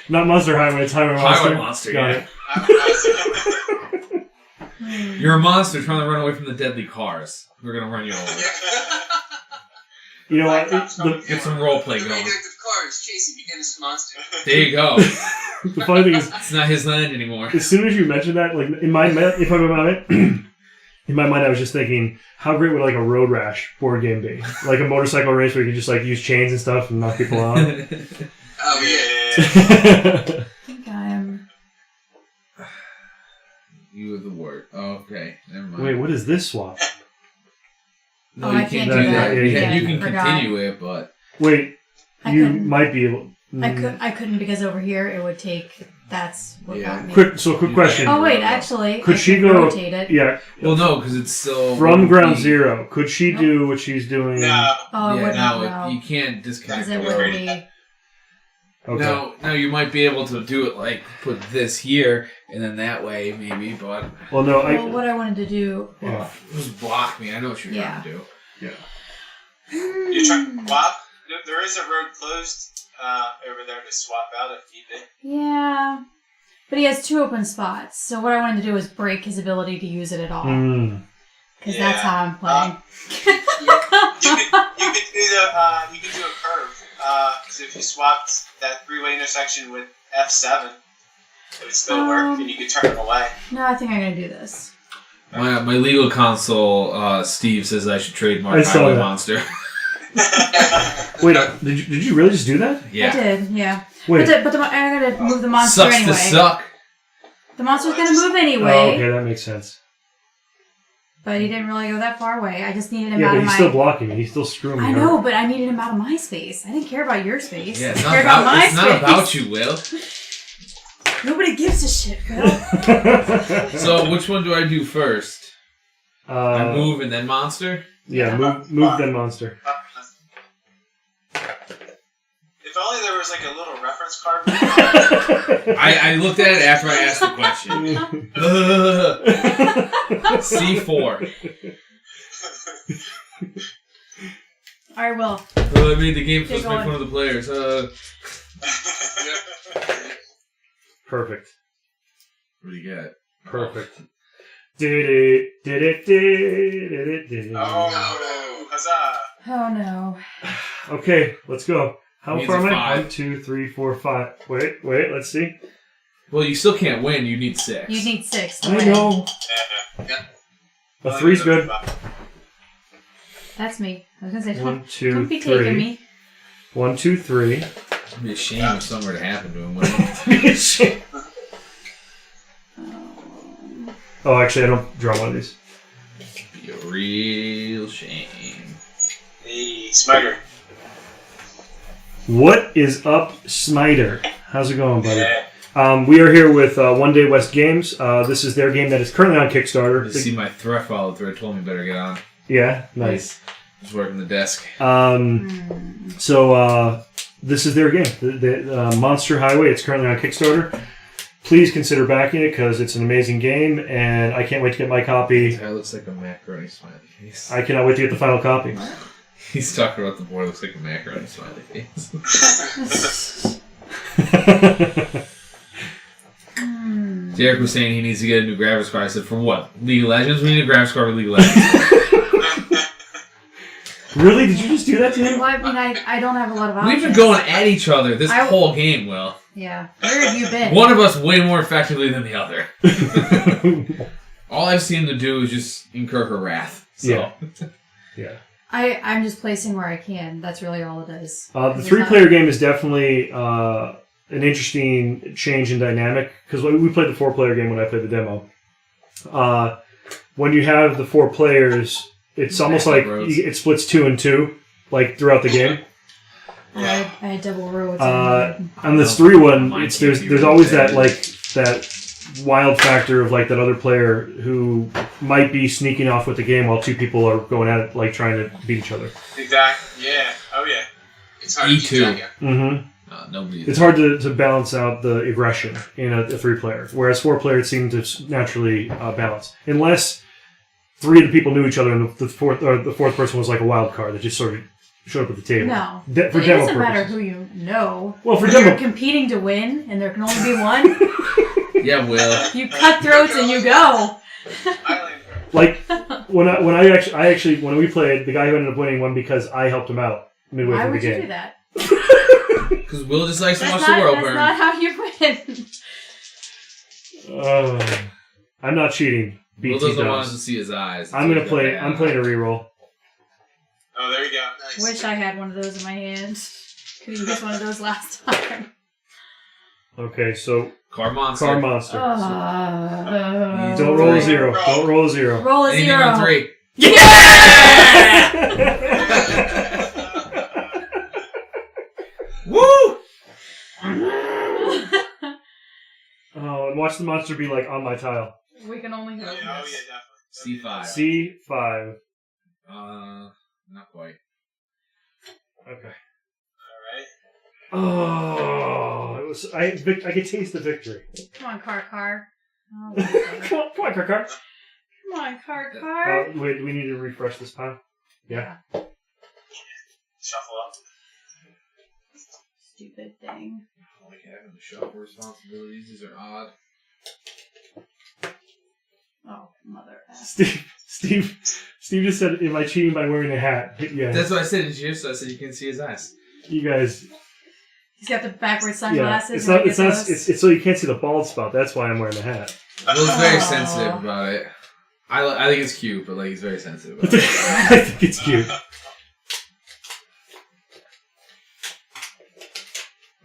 Not Monster Highway, it's Highway Monster. Highway Monster, Got yeah. You're a monster trying to run away from the deadly cars. We're gonna run you over. You know what? Get some roleplay The going. radioactive cars chasing the innocent monster. There you go. The funny thing is, It's not his land anymore. as soon as you mentioned that, like in my mind, I was just thinking, how great would like a Road Rash board game be? Like a motorcycle race where you could just like use chains and stuff and knock people out. Oh yeah. I think I'm. You have the word. Oh, okay. Never mind. Wait, what is this swap? No, Oh, you I can't can't do do that. that. You Yeah, can, yeah, you can forgot. continue it, but Wait, I you couldn't. might be able. I couldn't because over here it would take. That's what Yeah. got me. Quick question. Oh wait, actually, Could I she can go- rotate it? Yeah, well, no, because it's still from ground be- zero. Could she do what she's doing? No. Oh, it Yeah, would not no, know. you can't disconnect Because the it would road. be. Okay. No, you might be able to do it like put this here and then that way maybe, but Well, no, Well, what I wanted to do. Yeah. just block me. I know what you're Yeah. trying to do. You try swap. There is a road closed over there to swap out if need be. Yeah. But he has 2 open spots, so what I wanted to do was break his ability to use it at all. Because that's Yeah. how I'm playing. You could do a curve. So if you swapped that 3-way intersection with F7, it would still work, and you could turn it away. No, I think I'm going to do this. My legal counsel, Steve, says I should I trademark saw Highway that. Monster. Wait, did you really just do that? Yeah. I did, yeah. Wait. But I'm going to move the monster Sucks anyway. to suck. The monster's going to move Oh, anyway. okay, that makes sense. But he didn't really go that far away. I just needed him Yeah, out but of he's my... still blocking me. He's still screwing me. I over. know, but I needed him out of my space. I didn't care about your space. Yeah, I it's cared not about my about, it's not space. about you, Will. Nobody gives a shit, Phil. So which one do I do first? I Uh, move and then monster? yeah, move then monster. If only there was like a little reference card. I looked at it after I asked the question. C4. I will. I made the game supposed to Keep make going. one of the players. Perfect. What do you got? Perfect. Did it. Oh, huzzah! Oh, no. Okay, let's go. How Means far am a I? five. 1, 2, 3, 4, 5. Wait, let's see. Well, you still can't win. You need 6. You need 6 to I win. know. Yeah. A 3's good. That's me. I was going to say, 1, don't 2, be taking 3. me. 1, 2, 3. It'd be a shame if something were to happen to him. Wouldn't it? Oh, actually, I don't draw one of these. It'd be a real shame. Hey, Smiter. What is up, Smiter? How's it going, buddy? Yeah. We are here with One Day West Games. This is their game that is currently on Kickstarter. You see my threat follow through. Told me better get on. Yeah, nice. Just working the desk. So this is their game, the Monster Highway. It's currently on Kickstarter. Please consider backing it because it's an amazing game, and I can't wait to get my copy. That looks like a macaroni smiley face. I cannot wait to get the final copy. He's talking about the board. Looks like a macaroni smiley face. Derek was saying he needs to get a new graphics card. I said, for what? League of Legends? We need a graphics card with League of Legends. Really? Did you just do that to him? Well, I mean, I don't have a lot of options. We've been going at each other this whole game, Will. Yeah. Where have you been? One of us way more effectively than the other. All I've seen to do is just incur her wrath. So. Yeah. Yeah. I'm just placing where I can. That's really all it is. The 3-player game is definitely an interesting change in dynamic because we played the 4-player game when I played the demo. When you have the 4 players, it's almost like it splits 2 and 2, like throughout the game. Yeah. I had double roads. On this 3 one, there's always that wild factor of like that other player who might be sneaking off with the game while 2 people are going at it, like trying to beat each other. Exactly. Yeah. Oh yeah. It's hard to keep track of. Mm-hmm. Nobody. It's hard to balance out the aggression in a 3-player, whereas 4-player it seemed to naturally balance, unless 3 of the people knew each other and the fourth person was like a wild card that just sort of showed up at the table. No. For it demo doesn't matter purposes. who you know. Well, for If demo you're competing to win, and there can only be one. Yeah, Will. You cut throats and you go. like when we played, the guy who ended up winning won because I helped him out midway Why through would the you game. do that? Because Will just likes to That's watch the world that's burn. not how you win. I'm not cheating. Will BT doesn't want us does. to see his eyes. I'm playing a reroll. Oh, there you go. Nice. Wish I had one of those in my hand. Could have used one of those last time. Okay, so Car monster. Car Monster. Don't Roll roll a a 0. Don't roll a 0. Roll a Anything 0. on 3. Woo! Oh, and watch the monster be like on my tile. We can only Oh hope. yeah, definitely. C5. C5. Not quite. Okay. All right. Oh, it was. I could taste the victory. Come on, car. Oh, Come on, car. come on, car. Wait, do we need to refresh this pile? Yeah. Shuffle up. Stupid thing. I like having the shuffle responsibilities. These are odd. Oh, mother F. Steve just said, "Am I cheating by wearing a hat?" Yeah. That's what I said in here, so I said you can see his eyes. You guys. He's got the backwards Yeah. sunglasses. It's so you can't see the bald spot. That's why I'm wearing the hat. Will's very sensitive about it. I think it's cute, but like he's very sensitive about it. I think it's cute.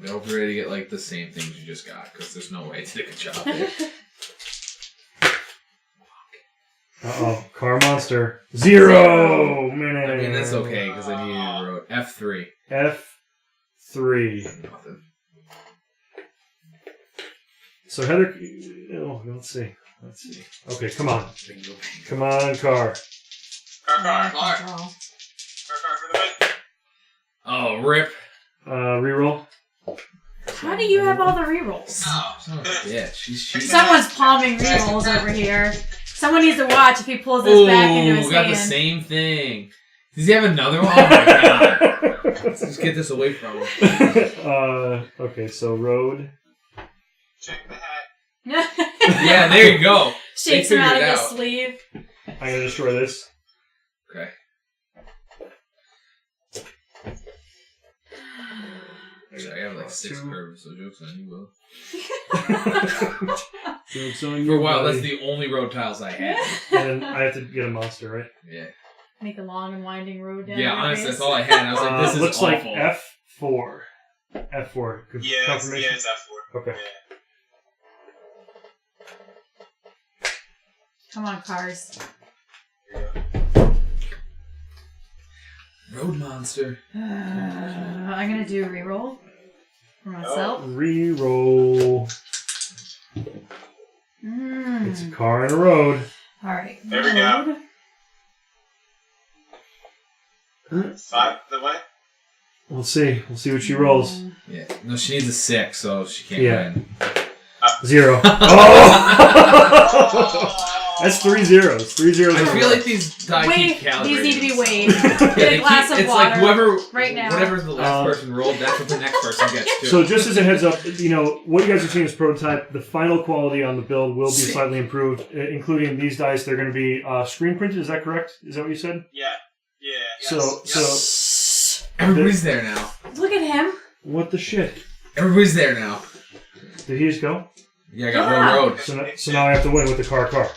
I hope you're ready to get like the same things you just got, because there's no way to take a chop there. Uh-oh. Car Monster. 0! Man. I mean, that's okay, because I needed a road. F3. F3. Nothing. So Heather... Oh, let's see. Okay, come on. Come on, car. Car Car. for the win. Oh, rip. Reroll. How do you have all the rerolls? Oh. Son of a bitch. She's shooting. Someone's palming rerolls over here. Someone needs to watch if he pulls this back into his we got hand. the same thing. Does he have another one? Oh my god. Let's just get this away from him. Okay, so road. Check the hat. Yeah, there you go. Shakes They him out of figured it his out. sleeve. I'm gonna destroy this. Okay. Actually, I have like 6 curves, so joke's on you, Will. Joke's on For you, a while, buddy. that's the only road tiles I had. And I have to get a monster, right? Yeah. Make a long and winding road down. Yeah, your honestly, face. that's all I had. I was like, this is looks awful. like F4. F4. Yeah, Confirmation? it's F4. Okay. Yeah. Come on, cars. Road monster. I'm gonna do a reroll for myself. Reroll. It's a car and a road. All right. There we go. 5 the way. We'll see. We'll see what she rolls. Yeah. No, she needs a 6, so she can't win. 0. Oh! That's 3 zeros. 3 zeros. I feel like these die keep calibrated. These need to be weighed. Yeah, Get a glass of it's water. like whoever, right now. whatever the last person rolled, that's what the next person gets too. So just as a heads up, what you guys are seeing is prototype. The final quality on the build will be slightly improved, including these dice. They're going to be screen printed. Is that correct? Is that what you said? Yeah. So everybody's there now. Look at him. What the shit? Everybody's there now. Did he just go? Yeah, I got road. So now I have to win with the car. Car.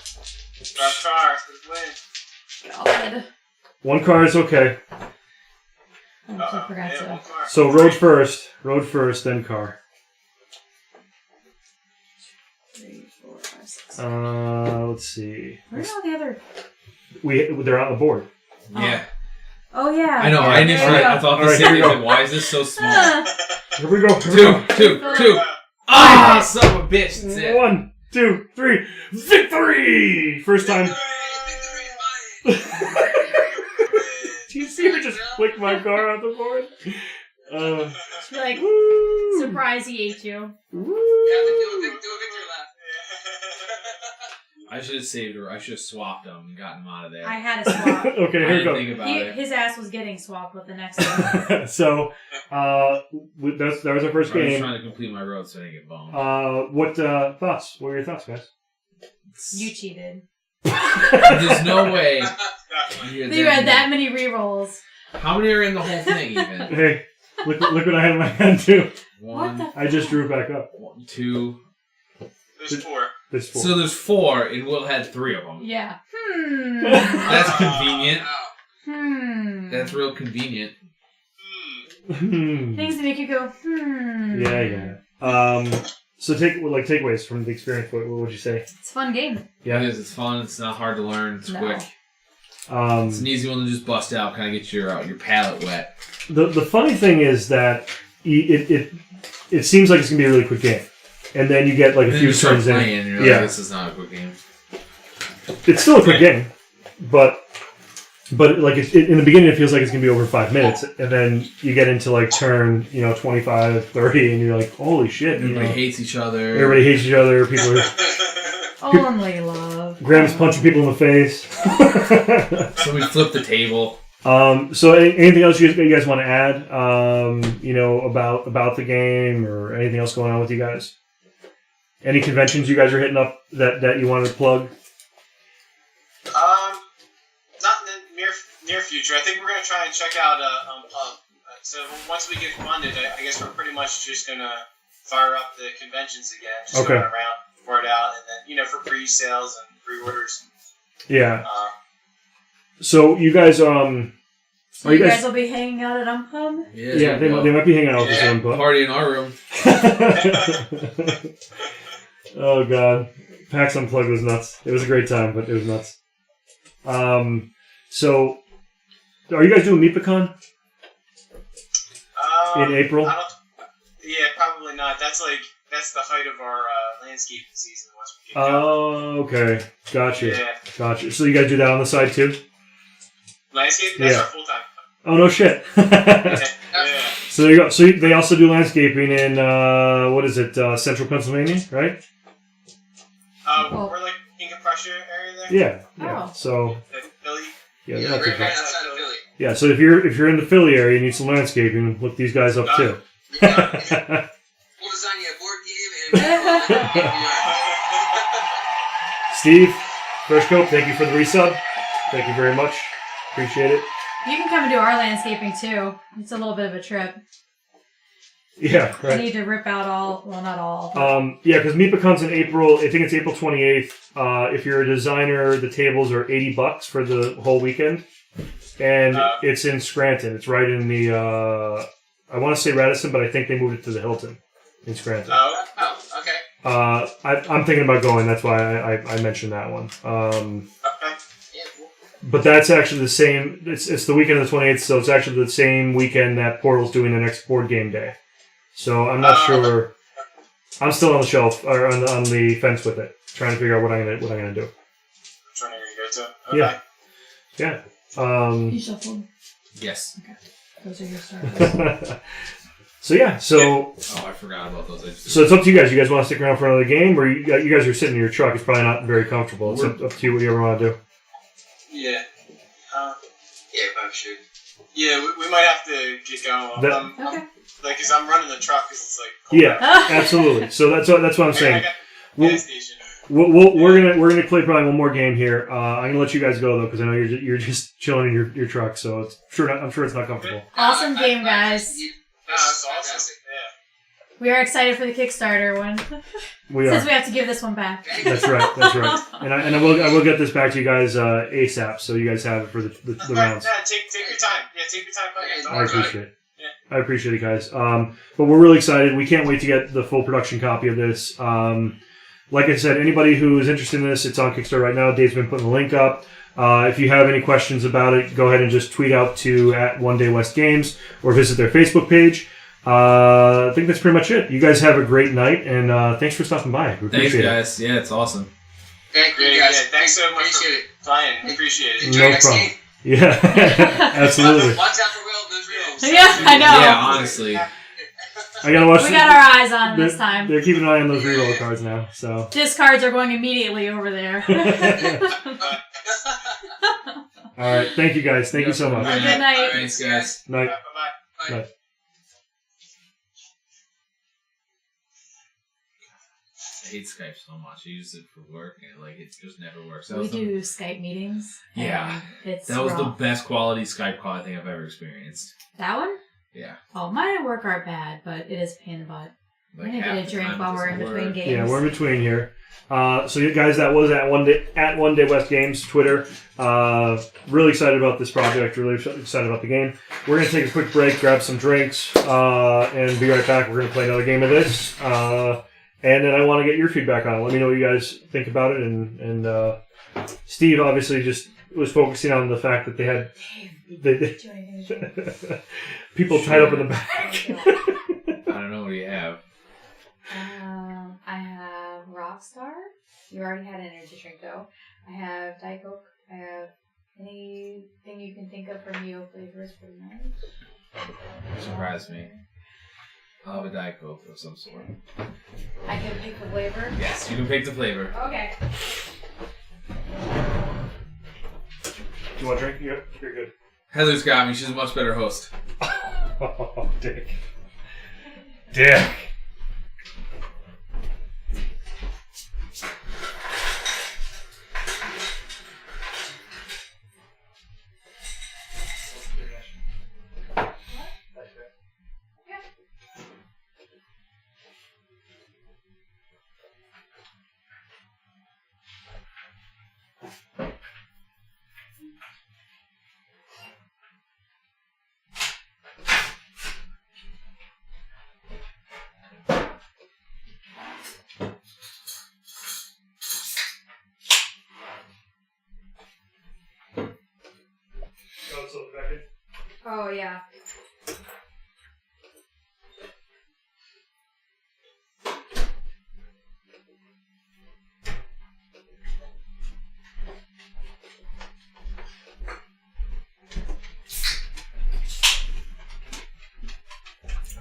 Win. God. One car is okay. I forgot to. So road first, then car. 3, 4, 5, 6. Let's see. Where's all the other? They're on the board. Yeah. Oh yeah. I know. I initially I thought the city was like, why is this so small? Here we go. 2. Ah, son of a bitch. That's it. 1, 2, 3. Victory! First time. Do you see her just flick my car off the board? She's like, woo! surprise, he ate you. Woo! Yeah, do a victory lap. I should have saved her. I should have swapped them and gotten them out of there. I had a swap. Okay, I here we didn't go. think about it. His ass was getting swapped with the next one. So, that was our first I was game. trying to complete my road so I didn't get boned. What thoughts? What were your thoughts, guys? You cheated. There's no way. You had that many rerolls. How many are in the whole thing even? Hey, look what I had in my hand too. One, What the I just drew it back up. 2. There's 4. There's 4. So there's 4, and Will had 3 of them. Yeah. That's convenient. That's real convenient. Things that make you go, Yeah. So takeaways from the experience. What would you say? It's a fun game. Yeah. It is. It's fun. It's not hard to learn. It's No. quick. It's an easy one to just bust out. Kind of get your palate wet. The funny thing is that it seems like it's gonna be a really quick game, and then you get like a few turns in. And you're like, this is not a quick game. It's still a quick game, but like in the beginning it feels like it's gonna be over 5 minutes, and then you get into like turn 25, 30, and you're like, holy shit! Everybody hates each other. Everybody hates each other. People are. Only love. Graham's punching people in the face. So we flip the table. So anything else you guys want to add? About the game or anything else going on with you guys? Any conventions you guys are hitting up that you wanted to plug? Not in the near future. I think we're gonna try and check out Pub. So once we get funded, I guess we're pretty much just gonna fire up the conventions again, just going around, pour it out, and then for pre-sales and pre-orders. Yeah. So you guys, So you guys will be hanging out at Unpub? Yeah, they might be hanging out with us at Unpub. Party in our room. Oh god, PAX Unplugged was nuts. It was a great time, but it was nuts. So are you guys doing MeepaCon in April? Yeah, probably not. That's the height of our landscaping season once we get going. Okay. Gotcha. Yeah. Gotcha. So you guys do that on the side too? Landscape? That's our full time. Oh no shit. Yeah. So there you go. So they also do landscaping in central Pennsylvania, right? We're like in Prussia area there. Yeah. Oh. So Philly. yeah, Yeah, that's right okay. outside of Philly. Yeah. So if you're in the Philly area, you need some landscaping. Look these guys up too. Yeah. We'll design you a board game and Steve, Fresh Coat, thank you for the resub. Thank you very much. Appreciate it. You can come and do our landscaping too. It's a little bit of a trip. Yeah, right. You need to rip out not all. Yeah, because MeepaCon's in April. I think it's April 28th. If you're a designer, the tables are $80 for the whole weekend, and it's in Scranton. It's right in the I want to say Radisson, but I think they moved it to the Hilton in Scranton. Oh, okay. I'm thinking about going. That's why I mentioned that one. okay. Yeah, cool. But that's actually the same. It's the weekend of the 28th, so it's actually the same weekend that Portal's doing the next board game day. So I'm not sure. I'm still on the shelf or on the fence with it, trying to figure out what I'm gonna do. Which one are you going to go to? Okay. Yeah. You shuffled. Yes. Okay. Those are your starters. So yeah. Oh, I forgot about those. So it's up to you guys. You guys want to stick around for another game, or you guys are sitting in your truck? It's probably not very comfortable. It's up to you what you ever want to do. Yeah. Yeah, I'm sure. Yeah, we might have to get going. Okay. Like, cause I'm running the truck, cause it's like cold Yeah, out. absolutely. So that's what I'm I saying. got We'll- gas station. We're gonna play probably one more game here. I'm gonna let you guys go though, because I know you're just chilling in your truck. So I'm sure it's not comfortable. Awesome game, guys. That's awesome. Yeah. We are excited for the Kickstarter one. We are. Since we have to give this one back. That's right. That's right. And I will get this back to you guys ASAP, so you guys have it for the rounds. Yeah, take your time. Yeah, take your time. Yeah, Don't I worry about it. appreciate it. I appreciate it, guys. But we're really excited. We can't wait to get the full production copy of this. Like I said, anybody who is interested in this, it's on Kickstarter right now. Dave's been putting the link up. If you have any questions about it, go ahead and just tweet out to @OneDayWestGames or visit their Facebook page. I think that's pretty much it. You guys have a great night, and thanks for stopping by. We Thanks, appreciate guys. Yeah, it's awesome. Thank you, Yeah, guys. thanks so much Appreciate it. for playing. Appreciate it. Enjoy No next problem. game. it. Yeah, absolutely. Watch out for Will, those reels. Yeah, I know. Yeah, honestly. I gotta watch. We got our eyes on they're, this time. They're keeping an eye on those reroll cards now. So. Discards are going immediately over there. All right. Thank you, guys. Thank you so much. Good night. Thanks, guys. Night. Bye-bye. Bye. Night. I hate Skype so much. I use it for work, and it just never works. We do Skype meetings. Yeah. and It's That was the rough. best quality Skype call I think I've ever experienced. That one? Yeah. Oh, mine at work aren't bad, but it is a pain in the butt. I need to half get a the drink time while it we're in doesn't between work. games. Yeah, we're in between here. So you guys, that was at One Day West Games Twitter. Really excited about this project. Really excited about the game. We're gonna take a quick break, grab some drinks, and be right back. We're gonna play another game of this, and then I want to get your feedback on it. Let me know what you guys think about it. And Steve obviously just was focusing on the fact that they had Do you want anything to drink? people tied up in the back. I don't know what do you have. I have Rockstar. You already had an energy drink, though. I have Diet Coke. I have anything you can think of from Neo flavors for tonight. Surprise me. I'll have a Diet Coke of some sort. I can pick the flavor. Yes, you can pick the flavor. Okay. Do you want a drink? You're good. Heather's got me. She's a much better host. Oh, Dick. Dick. Oh, yeah.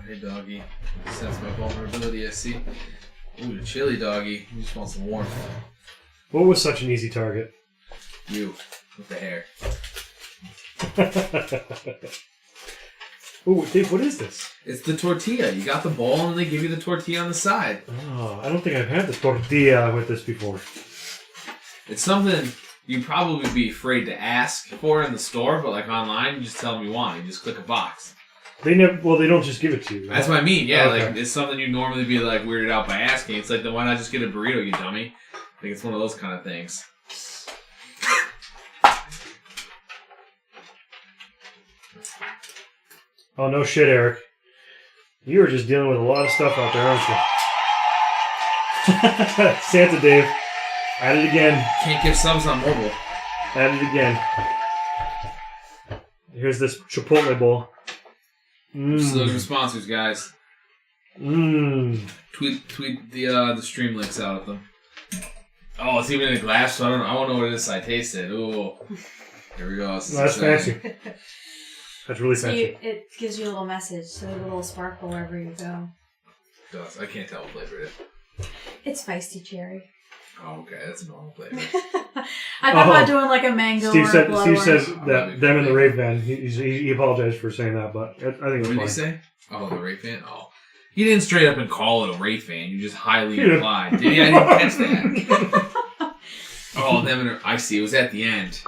Hey, doggy. Sense my vulnerability, I see. Ooh, the chili doggy. You just want some warmth. What was such an easy target? You, with the hair. Ooh, Dave, what is this? It's the tortilla. You got the bowl, and they give you the tortilla on the side. Oh, I don't think I've had the tortilla with this before. It's something you'd probably be afraid to ask for in the store, but online, you just tell them you want it. You just click a box. They don't just give it to you. Right? That's what I mean, yeah. Okay. It's something you'd normally be weirded out by asking. It's then why not just get a burrito, you dummy? It's one of those kind of things. Oh, no shit, Eric. You are just dealing with a lot of stuff out there, aren't you? Santa Dave. At it again. Can't give subs on mobile. At it again. Here's this Chipotle bowl. So those are sponsors, guys. Tweet the stream links out at them. Oh, it's even in a glass, so I won't know what it is. I taste it. Ooh. Here we go. That's fancy. That's really fancy. It gives you a little message, so a little sparkle wherever you go. It does. I can't tell what flavor it is. It's feisty cherry. Oh, okay. That's a normal flavor. I thought about doing like a mango Steve or a blood Steve orange. says that them and the Rave Van, he apologized for saying that, but I think it's What fine. did he say? Oh, the Ray fan? Oh. You didn't straight up and call it a Ray fan. You just highly implied. Did you? I didn't catch that. Oh, them and I see. It was at the end.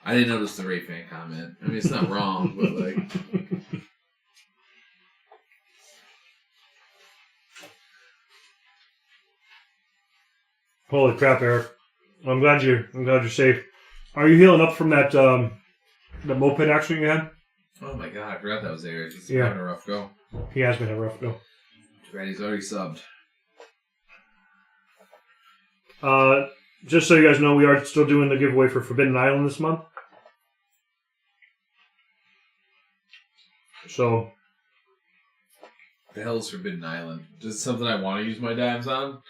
I didn't notice the Ray fan comment. I mean, it's not wrong, but like... Holy crap, Eric! I'm glad you're safe. Are you healing up from that moped accident you had? Oh my god, I forgot that was Eric. He's Yeah. having a rough go. He has been a rough go. Too bad he's already subbed. Just so you guys know, we are still doing the giveaway for Forbidden Island this month. So, The hell is Forbidden Island? Is it something I want to use my dimes on?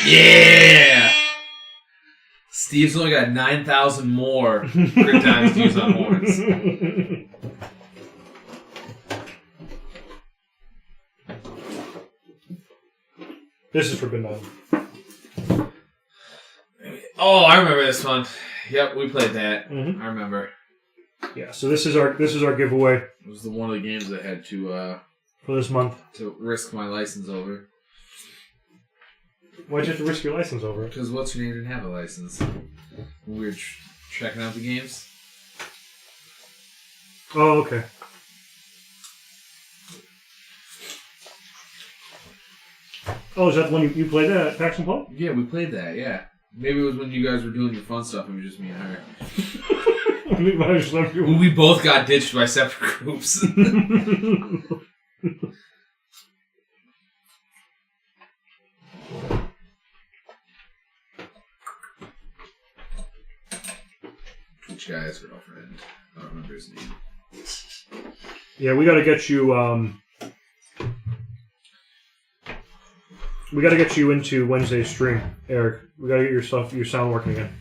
Yeah! Steve's only got 9,000 more crit dimes to use on horns. this is Forbidden Island. Oh, I remember this one. Yep, we played that. Mhm. I remember. Yeah, so this is our giveaway It was the one of the games I had to for this month. risk my license over. Why'd you have to risk your license over it? Because what's your name didn't have a license. When we were checking out the games. Oh, okay. Oh, is that the one you played that at PAX and Play? Yeah, we played that, yeah. Maybe it was when you guys were doing your fun stuff and it was just me and her. When we both got ditched by separate groups. Which guy's girlfriend? I don't remember his name. Yeah, we got to get you. We got to get you into Wednesday's stream, Eric. We got to get your sound working again.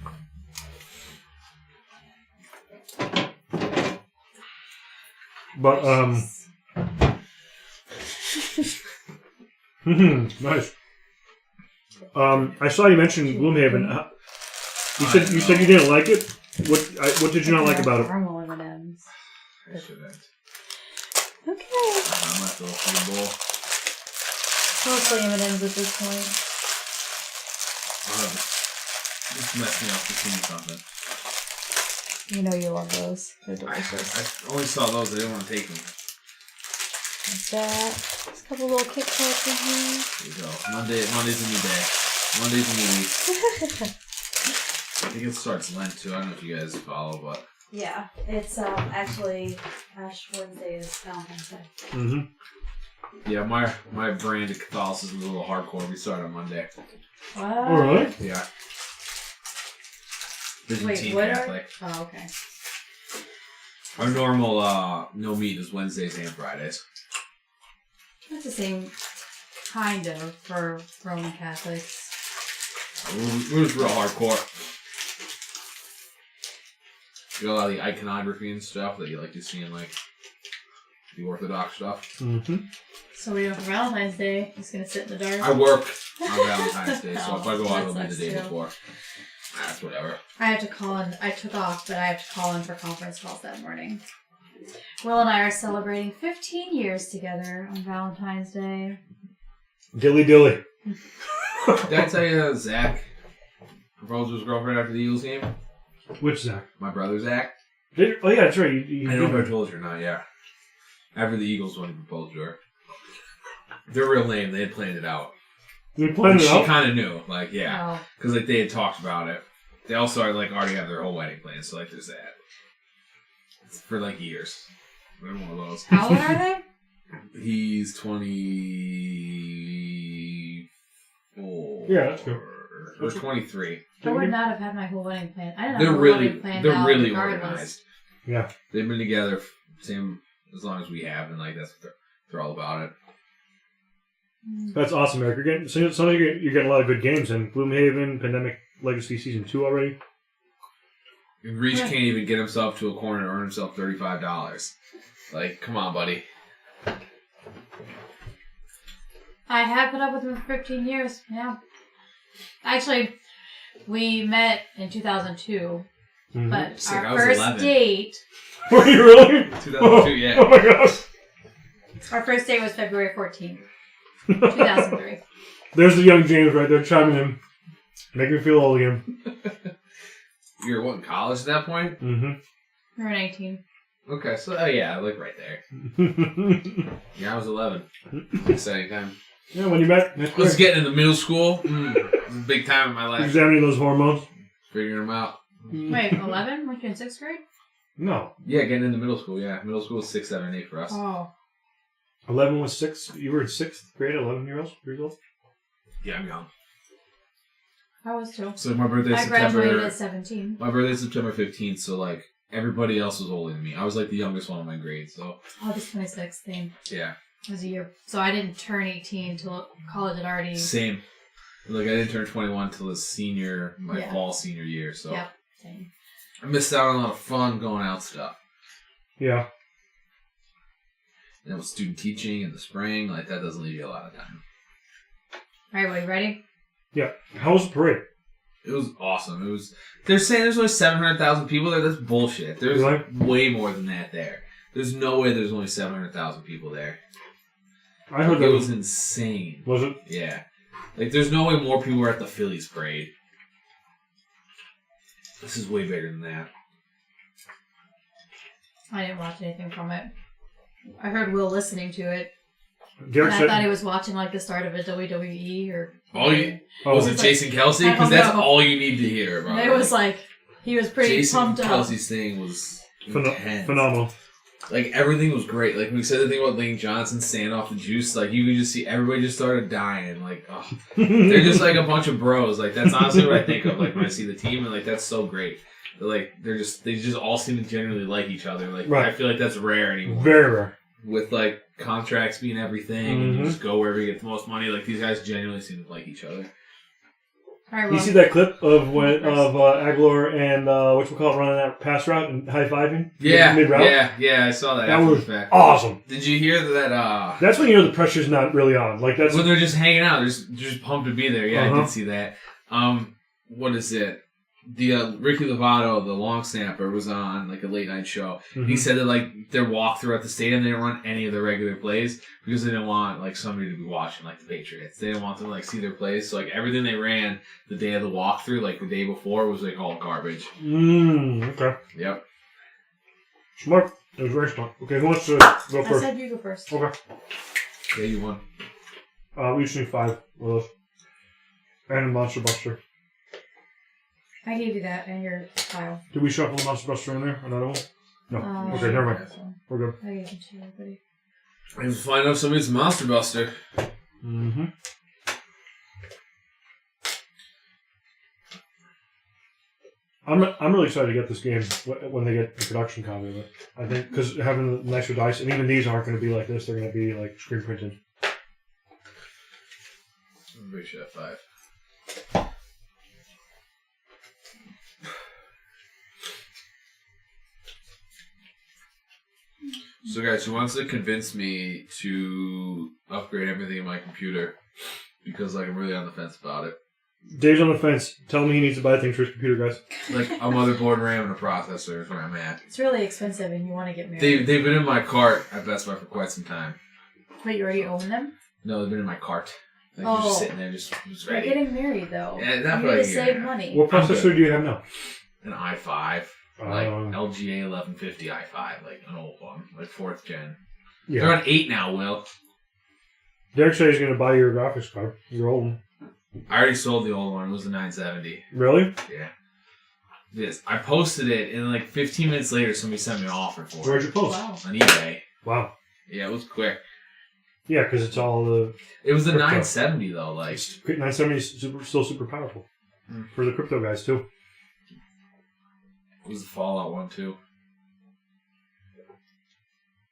But nice. I saw you mention Gloomhaven. You said you didn't like it. What did you not like about it? Caramel M&Ms. I shouldn't. Okay. I'm at the food bowl. Mostly M&Ms at this point. Just mess me up to see me something. You know you love those. They're delicious. I only saw those. I didn't want to take them. Like that. Just a couple little Kit Kats in here. There you go. Monday's a new day. Monday's a new week. I think it starts Lent too. I don't know if you guys follow, but Yeah, it's actually Ash Wednesday is Valentine's Day. Mm-hmm. yeah, my brand of Catholicism is a little hardcore. We start on Monday. What? All right. Yeah. Wait, Byzantine what Catholic. Oh, okay. Our normal no meat is Wednesdays and Fridays. That's the same kind of for Roman Catholics. We're just real hardcore. You got a lot of the iconography and stuff that you like to see in like the Orthodox stuff. Mm-hmm. So we do for Valentine's Day. He's gonna sit in the dark. I work on Valentine's Day, so if I go out, that it'll be the sucks day too. before. That's whatever. I have to call in. I took off, but I have to call in for conference calls that morning. Will and I are celebrating 15 years together on Valentine's Day. Dilly dilly. Did I tell you Zach proposed to his girlfriend after the Eagles game? Which Zach? My brother Zach. Oh yeah, that's right. You I don't know if I told you or not, yeah. After the Eagles won, he proposed to her. Their real name, they had planned it out. You planned it She out? kind of knew, like, yeah. Oh. Because, like, they had talked about it. They also, like, already have their whole wedding planned, so, like, there's that. for like years. They're one of those. How old are they? He's 24. Yeah, that's good. Or 23. I would not have had my whole wedding plan. I didn't have They're a whole really, wedding planned they're out really regardless. organized. Yeah. They've been together same as long as we have, and like that's what they're all about it. That's awesome, Eric. You're getting a lot of good games in Gloomhaven, Pandemic Legacy Season 2 already. And Reach can't even get himself to a corner and earn himself $35. Like, come on, buddy. I have put up with him for 15 years. Yeah. Actually, we met in 2002, but Sick, I our was first 11. date. Were you really? 2002, yeah. Oh my gosh. Our first date was February 14th, 2003. There's the young James right there chiming in. Make me feel old again. You were, what, in college at that point? Mm-hmm. We were 19. Okay, so, yeah, like right there. Yeah, I was 11. Exciting time. Yeah, when you met, I was getting into middle school. It was a big time in my life. examining those hormones. Figuring them out. Wait, 11? Weren't you in 6th grade? No. Yeah, getting into middle school, yeah. Middle school was 6, 7, 8 for us. Oh. 11 was 6. You were in 6th grade, 11 years old? Yeah, I'm young. I was too. So my birthday's I graduated September. at 17. My birthday's September 15th, so like everybody else was older than me. I was like the youngest one in my grade, so August 26th thing. yeah. Was a year. So I didn't turn 18 until college had already. Same. Like I didn't turn 21 till my Yeah. fall senior year, so Yep. Same. I missed out on a lot of fun going out stuff. Yeah. And with student teaching in the spring, like that doesn't leave you a lot of time. Alright, well, you ready? Yeah. How was the parade? It was awesome. They're saying there's only 700,000 people there. That's bullshit. There's Really? way more than that there. There's no way there's only 700,000 people there. I heard It that was insane. Was it? Yeah. Like, there's no way more people were at the Phillies parade. This is way bigger than that. I didn't watch anything from it. I heard Will listening to it. Derek And I said, thought he was watching like the start of a WWE or. Was it like- Jason Kelsey? I Because don't that's know. all you need to hear about It was like he was pretty Jason pumped up. Kelsey's thing was intense. phenomenal. Like, everything was great. Like, when we said the thing about Lane Johnson staying off the juice, like, you could just see everybody just started dying. Like, oh, they're just like a bunch of bros. Like, that's honestly what I think of, like, when I see the team, and, like, that's so great. They're, like, they just all seem to genuinely like each other. Like, Right. I feel like that's rare anymore. Very rare. With, like, contracts being everything, and you just go wherever you get the most money. Like, these guys genuinely seem to like each other. Alright, You well, see that clip of Aguilar and whatchamacallit running that pass route and high fiving? Yeah, mid-route? yeah, I saw that. That after was the fact. awesome. Did you hear that? That's when you know the pressure's not really on. Like that's When they're just hanging out, they're just pumped to be there. Yeah, I Uh-huh. did see that. What is it? The Ricky Lovato, the long snapper, was on like a late night show. Mhm. He said that like their walk throughout the stadium, they didn't run any of their regular plays because they didn't want like somebody to be watching like the Patriots. They didn't want them to like see their plays. So like everything they ran the day of the walkthrough, like the day before, was like all garbage. Okay. Yep. Smart. It was very smart. Okay, who wants to go I first? said you go first. Okay. Yeah, you won. We just need 5 of those. And Monster Buster. I gave you that and your file. Did we shuffle Monster Buster in there? Another one? No. Um, Okay, never mind. So We're good. I gave them to everybody. And find out if somebody's a Monster Buster. Mm-hmm. I'm really excited to get this game when they get the production copy of it. I think because having the nicer dice, and even these aren't going to be like this; they're going to be like screen printed. Everybody should have 5. So guys, who wants to convince me to upgrade everything in my computer? Because like I'm really on the fence about it. Dave's on the fence. Tell him he needs to buy things for his computer, guys. Like a motherboard, RAM, and a processor is where I'm at. It's really expensive and you want to get married. They've been in my cart at Best Buy for quite some time. Wait, you already own them? No, they've been in my cart. Like they're just sitting there, just You're ready. getting married though. Yeah, not you for need a to year save and a half. money. What processor do you have now? An i5, like LGA 1150 i5, like an old one, like 4th gen. Yeah. They're on 8 now, Will. Derek said he's going to buy your graphics card. Your old one. I already sold the old one. It was the 970. Really? Yeah. this. I posted it, and like 15 minutes later, somebody sent me an offer for Where'd it you post? Wow. on eBay. Wow. Yeah, it was quick. Yeah, because it's all the It was the Crypto. 970 though. Like 970 is still super powerful for the crypto guys too. it was the Fallout one too.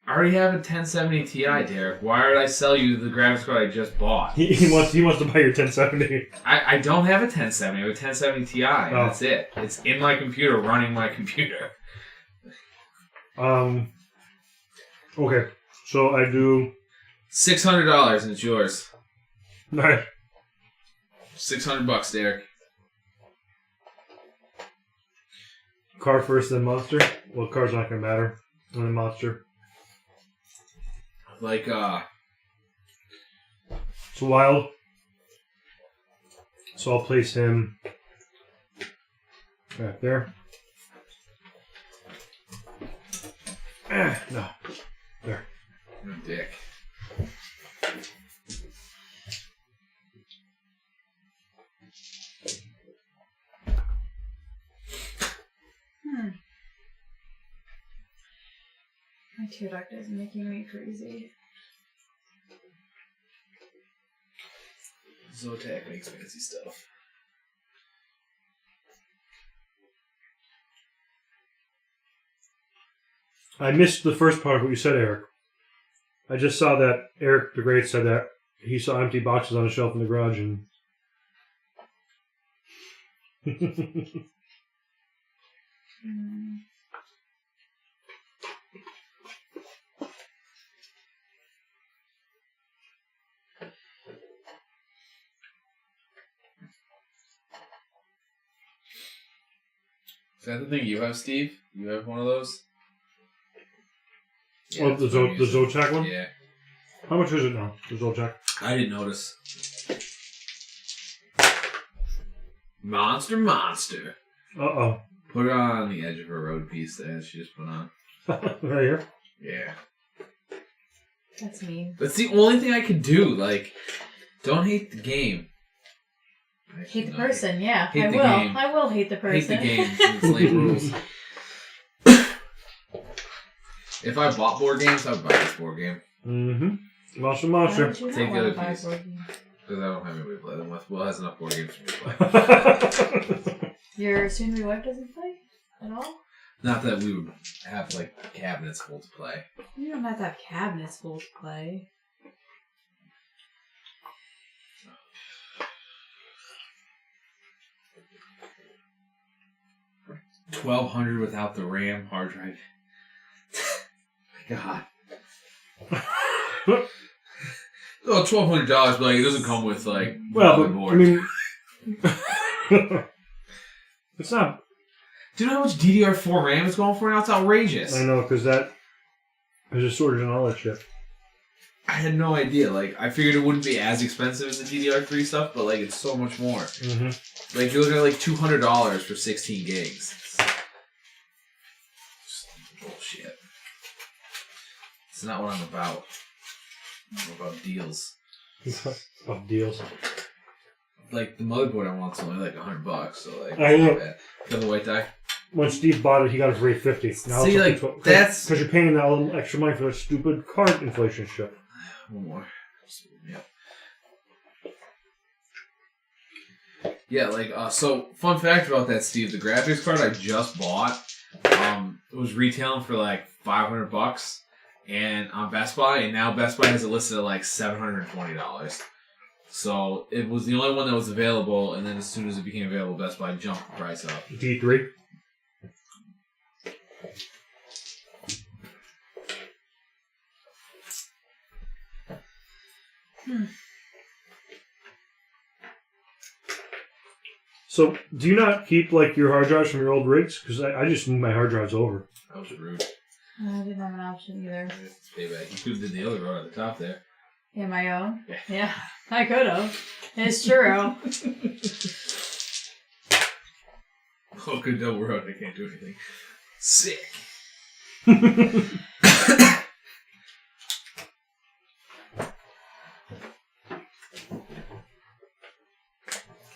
I already have a 1070 Ti, Derek. Why did I sell you the graphics card I just bought? He wants to buy your 1070. I don't have a 1070. I have a 1070 Ti. And that's it. It's in my computer, running my computer. Okay, so I do. $600 and it's yours. Nice. $600, Derek. Car first, then monster. Well, car's not gonna matter. And then monster. Like So wild. So I'll place him right there. No. There. you're a dick. My tear duct is making me crazy. Zotac makes fancy stuff. I missed the first part of what you said, Eric. I just saw that Eric the Great said that he saw empty boxes on a shelf in the garage and. Is that the thing you have, Steve? You have one of those? Oh, the that's what I'm using. Zotac one? Yeah. How much is it now? The Zotac? I didn't notice. Monster. Uh-oh. Put it on the edge of her road piece that she just put on. Right here? Yeah. That's mean. That's the only thing I could do. Like, don't hate the game. Actually, Hate the no, person, yeah. hate I the will. game. I will hate the Hate person. the game. It's late rules. If I bought board games, I would buy this board game. Mm-hmm. Monster. Why would you not Take the want other to buy a piece. board game? Because I don't have anybody to play them with. Will has enough board games for me to play. Your soon-to-be wife doesn't play at all? Not that we would have, like, cabinets full to play. You don't have to have cabinets full to play. $1,200 without the RAM hard drive. My God. Oh, $1,200, but like, it doesn't come with like Well, but, motherboard. I mean... it's not... Do you know how much DDR4 RAM is going for now? It's outrageous. I know, because that... There's a shortage and all that shit. I had no idea. Like, I figured it wouldn't be as expensive as the DDR3 stuff, but like, it's so much more. Mm-hmm. Like, you're looking at like $200 for 16 gigs. Just bullshit. It's not what I'm about. I'm about deals. Of deals. Like, the motherboard I want's only like $100, so like, I know. Got the white die? When Steve bought it, he got it for $850. Now See, it's like, that's... because you're paying that little extra money for that stupid card inflation shit. One more. Yeah, like, so, fun fact about that, Steve. The graphics card I just bought, it was retailing for like $500 and on Best Buy, and now Best Buy has it listed at like $720. So, it was the only one that was available, and then as soon as it became available, Best Buy jumped the price up. D3. So, do you not keep like your hard drives from your old rigs? Because I just moved my hard drives over. That was rude. I didn't have an option either. It's payback. You could have did the other row at the top there. Yeah, my own? Yeah. Yeah, I could have. It's true. Oh, good double road. I can't do anything. Sick.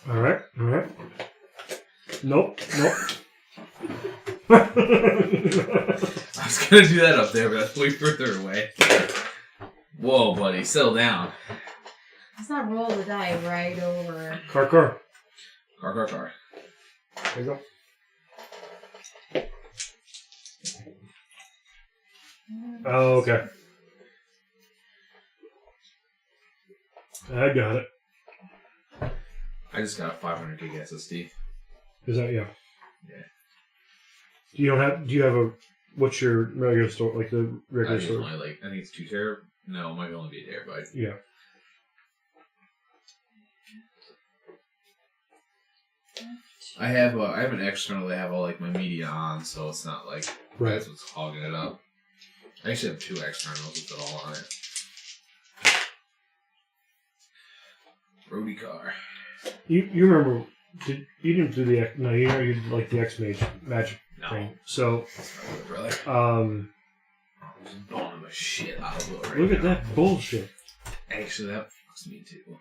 All right. Nope. I was gonna do that up there, but that's way further away. Whoa, buddy, settle down. Let's not roll the die right over. Car. Car. There you go. Oh, okay. I got it. I just got a 500 gig SSD. Is that yeah? Yeah. Do you have a? What's your regular store? Like the regular store? Only like I think it's 2 terabytes. No, it might only be a terabyte. Yeah. I have an external. They have all like my media on, so it's not like Right. that's what's hogging it up. I actually have 2 externals with it all on it. Roadie car. You remember? You didn't do the no? You know you did like the X magic No, thing. So that's not good, brother. um, I'm just blowing the shit out of it right look at now. that bullshit. Actually, that fucks me too.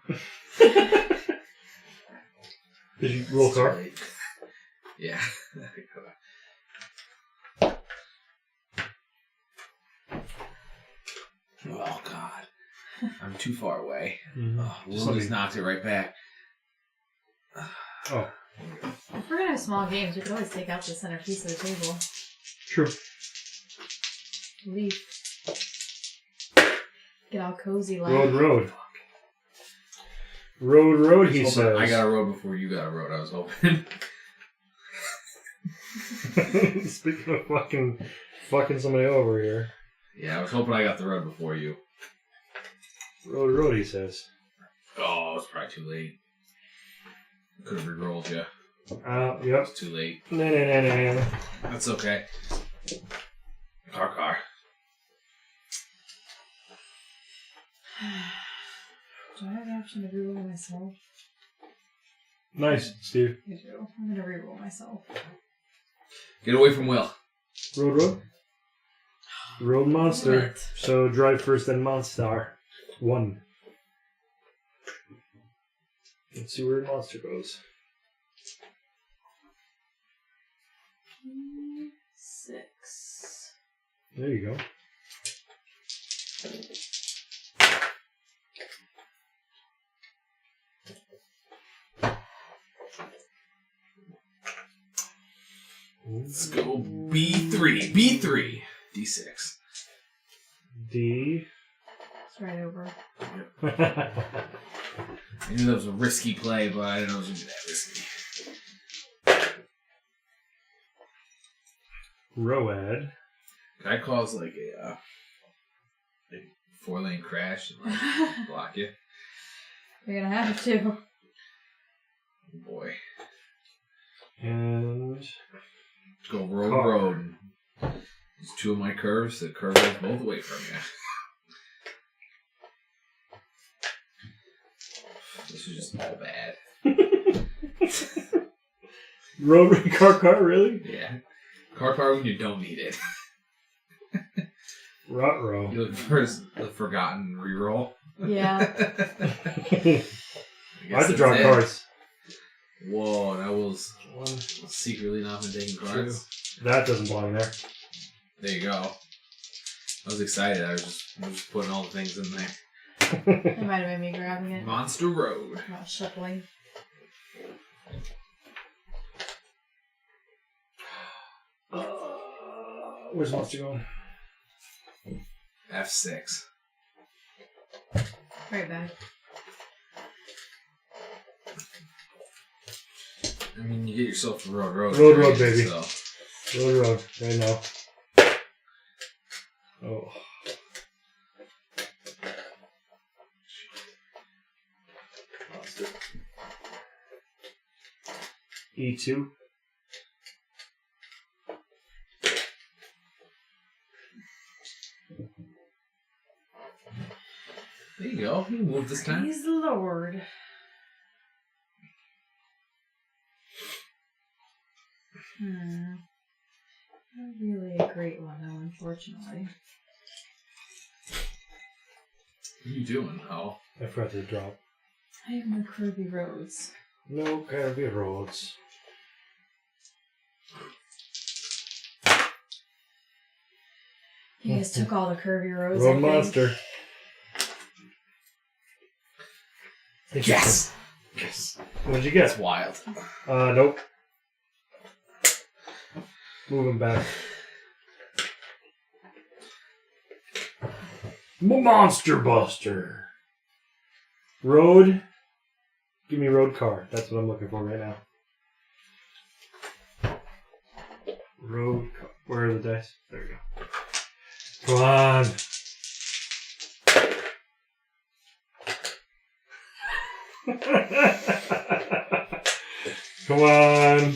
Did you roll a car? Right. Yeah. Oh God, I'm too far away. Mm-hmm. Oh, Will just knocked it right back. Oh, If we're gonna have small games, we could always take out the centerpiece of the table. true. Leave. Get all cozy like. Road. He Hoping says. I got a road before you got a road. I was hoping. Speaking of fucking somebody over here. Yeah, I was hoping I got the road before you. Road. He says. Oh, it's probably too late. Could have re-rolled you. Yep. It's too late. No. That's okay. Car. Do I have the option to reroll myself? Nice, Steve. I do. I'm gonna reroll myself. Get away from Will. Road monster. Damn it. So drive first, then monster. 1. Let's see where the monster goes. 6. There you go. Let's go B3. B3. D6. D. It's right over. I knew that was a risky play, but I didn't know it was going to be that risky. Road. Can I cause like a 4-lane crash and like block you? You're gonna have to. Oh boy. And Let's go road. Car. There's 2 of my curves that curve us both away from you. This is just all bad. road car, really? Yeah. Car when you don't need it. Row. You look for the forgotten reroll. Yeah. I have to draw cards. Whoa, that was 1, secretly not been taking cards. 2. That doesn't belong there. There you go. I was excited. I was just putting all the things in there. That might have been me grabbing it. Monster Road. Not shuffling. Where's monster going? F6. Right back. I mean, you get yourself to road. Road, baby. So. Road. Right now. Oh. Monster. E2. There you go. You can move this time. Praise the Lord. Not really a great one, though, unfortunately. What are you doing, Hal? I forgot to drop. I have no curvy roads. No curvy roads. You guys took all the curvy roads. Road monster. Yes. What'd you That's get? wild. Nope. Moving back. Monster Buster. Road. Give me road car. That's what I'm looking for right now. Road car. Where are the dice? There we go. Come on. Come on.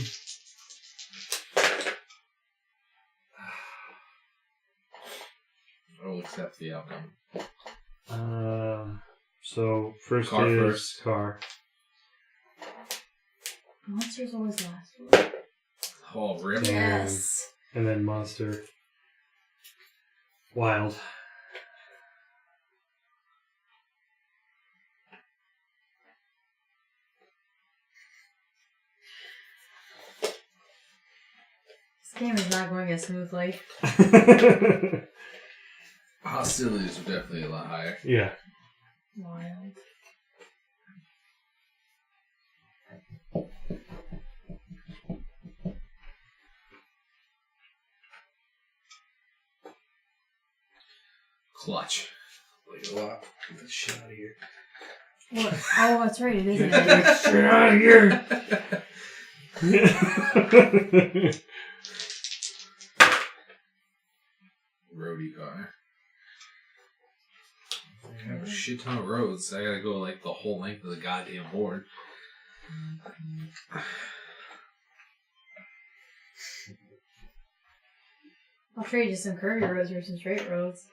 I will accept the outcome. So first Car is first. car. Monster's always last. Oh, really? Yes. And then monster. Wild. This game is not going as smoothly. Hostilities are definitely a lot higher. Yeah. Wild. Clutch. Wait a lot. Get the shit out of here. What? Oh, that's right. It isn't. Get shit out of here. Roadie car. I have a shit ton of roads. I gotta go like the whole length of the goddamn board. I'll trade you some curvy roads for some straight roads.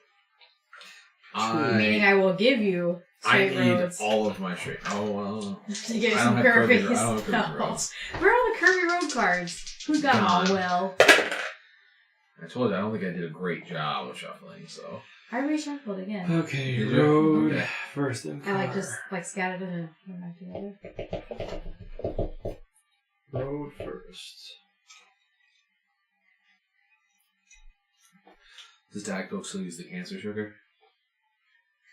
Meaning I I will give you straight need roads. all of my straight. Oh well. To get I some don't have curvies. curvy. I don't have curvy No. roads. Where are all the curvy road cards? Who got them all Gone. well? I told you I don't think I did a great job of shuffling. So I reshuffled again. Okay, Did you? road Okay. first and I car. just scattered it and put them back together. Road first. does Diet Coke still use the cancer sugar?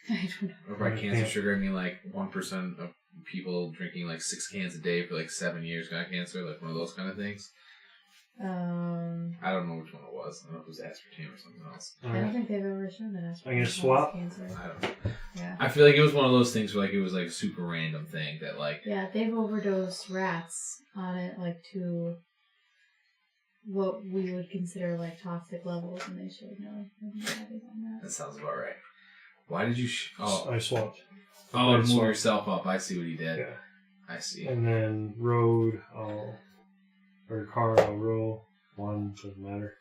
I don't know. Or by Yeah. cancer sugar, I mean like 1% of people drinking like 6 cans a day for like 7 years got cancer, like one of those kind of things. I don't know which one it was. I don't know if it was aspartame or something else. I don't think they've ever shown that. I'm gonna swap. Cancer. I don't know. Yeah. I feel like it was one of those things where like it was like a super random thing that like Yeah, they've overdosed rats on it, like to what we would consider like toxic levels, and they showed no antibodies on that. that sounds about right. Why did you? I swapped. Oh, to I move swapped. yourself up. I see what he did. Yeah. I see. And then road, or car, I'll roll. One, doesn't matter.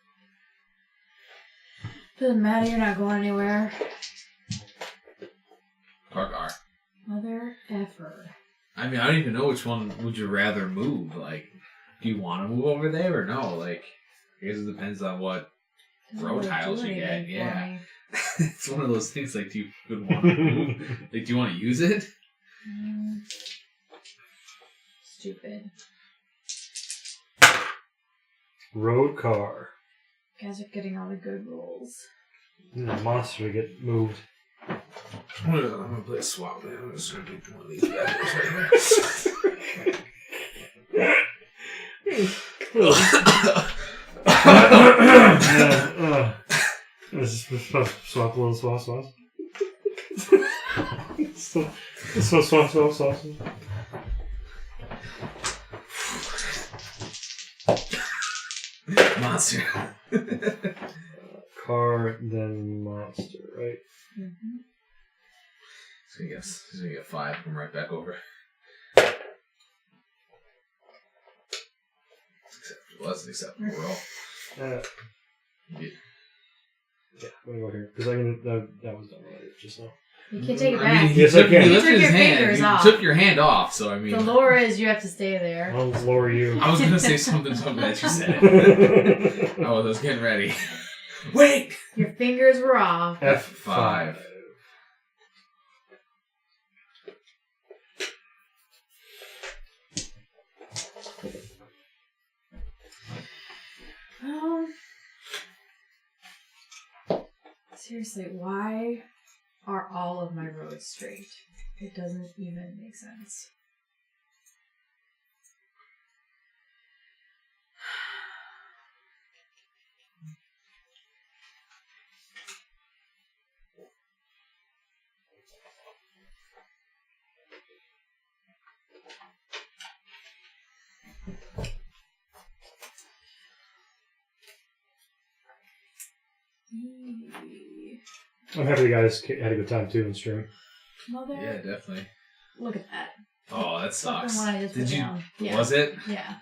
Doesn't matter, you're not going anywhere. Car. Mother effer. I mean, I don't even know which one would you rather move. Like, do you want to move over there or no? Like, I guess it depends on what Doesn't road really tiles do you get. anything for Yeah. me. It's one of those things like, do you even want to move? Like, do you want to use it? Stupid. Road car. You guys are getting all the good rolls. And the monster to get moved. I'm gonna play a swap, man. I'm just gonna do one of these guys Let's swap a little swap. Swap. Monster. Car, then monster, right? Mm-hmm. He's gonna get 5. Come right back over. Well, that's an acceptable roll. Yeah, I'm gonna go here because I can. That was done already just now. You can take it I back. mean, Yes, I can. He You lifted took his your hand. fingers You off. took your hand off, so I mean. The lore is you have to stay there. I'll lower you. I was gonna say something so glad you said it. I was getting ready. Wait! Your fingers were off. F5. Seriously, why are all of my roads straight? It doesn't even make sense. I'm happy you guys had a good time too in stream. Mother, Yeah, definitely. look at that. Oh, that sucks. Fucking one I just Did put you? down. Yeah. Was it? Yeah.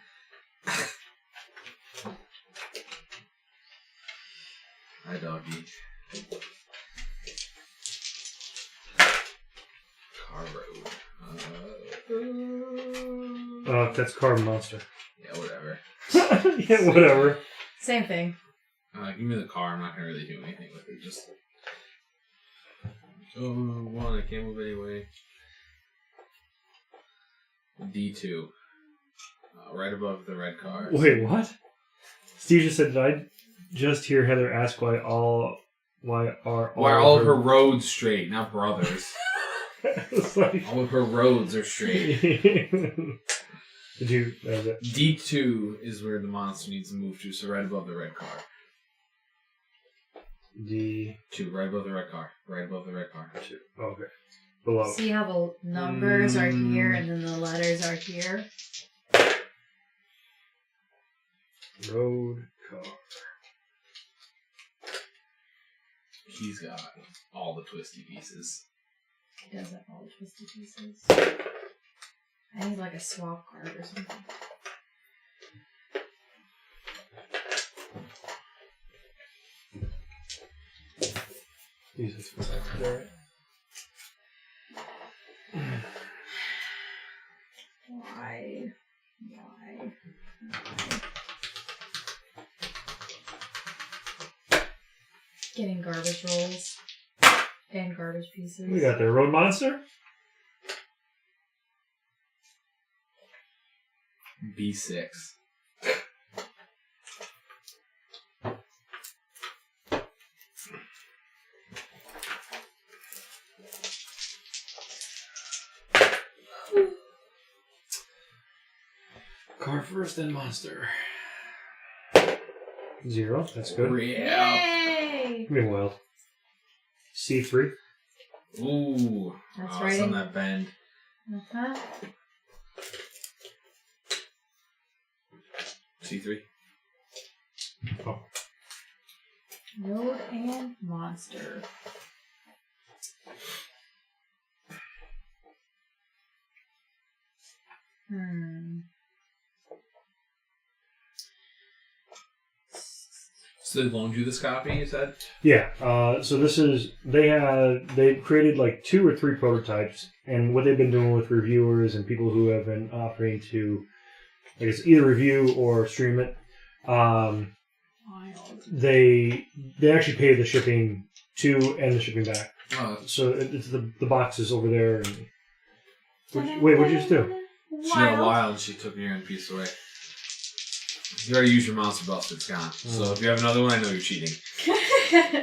Hi, doggy. Car road. That's Carbon Monster. Yeah, whatever. Yeah, whatever. Same thing. Give me the car. I'm not gonna really do anything with it. Just. Oh, one. I can't move anyway. D2. Right above the red car. Wait, what? Steve just said, did I just hear Heather ask why are all of her roads straight, not brothers. It's like... All of her roads are straight. Did you... That was it. D2 is where the monster needs to move to, so right above the red car. D2. Right above the red car. Right above the red car. Oh, okay. Below. See how the numbers are here and then the letters are here? Road car. He's got all the twisty pieces. He does have all the twisty pieces. I need like a swap card or something. Jesus. Right. Why? Getting garbage rolls and garbage pieces. We got there. Road Monster? B6. Car first, then monster. 0. That's good. Yeah. Yay! Give me a wild. C3. Ooh. That's It's right. on that bend. Uh-huh. C3. Oh. Road and monster. So they loaned you this copy, you said? Yeah. So this is they created like 2 or 3 prototypes, and what they've been doing with reviewers and people who have been offering to, I guess, either review or stream it. Wild. They actually pay the shipping to and the shipping back. Oh, So it's the boxes over there. And wait, what'd you just do? she got wild and she took your end piece away. You already used your monster bust, it's gone. So if you have another one, I know you're cheating.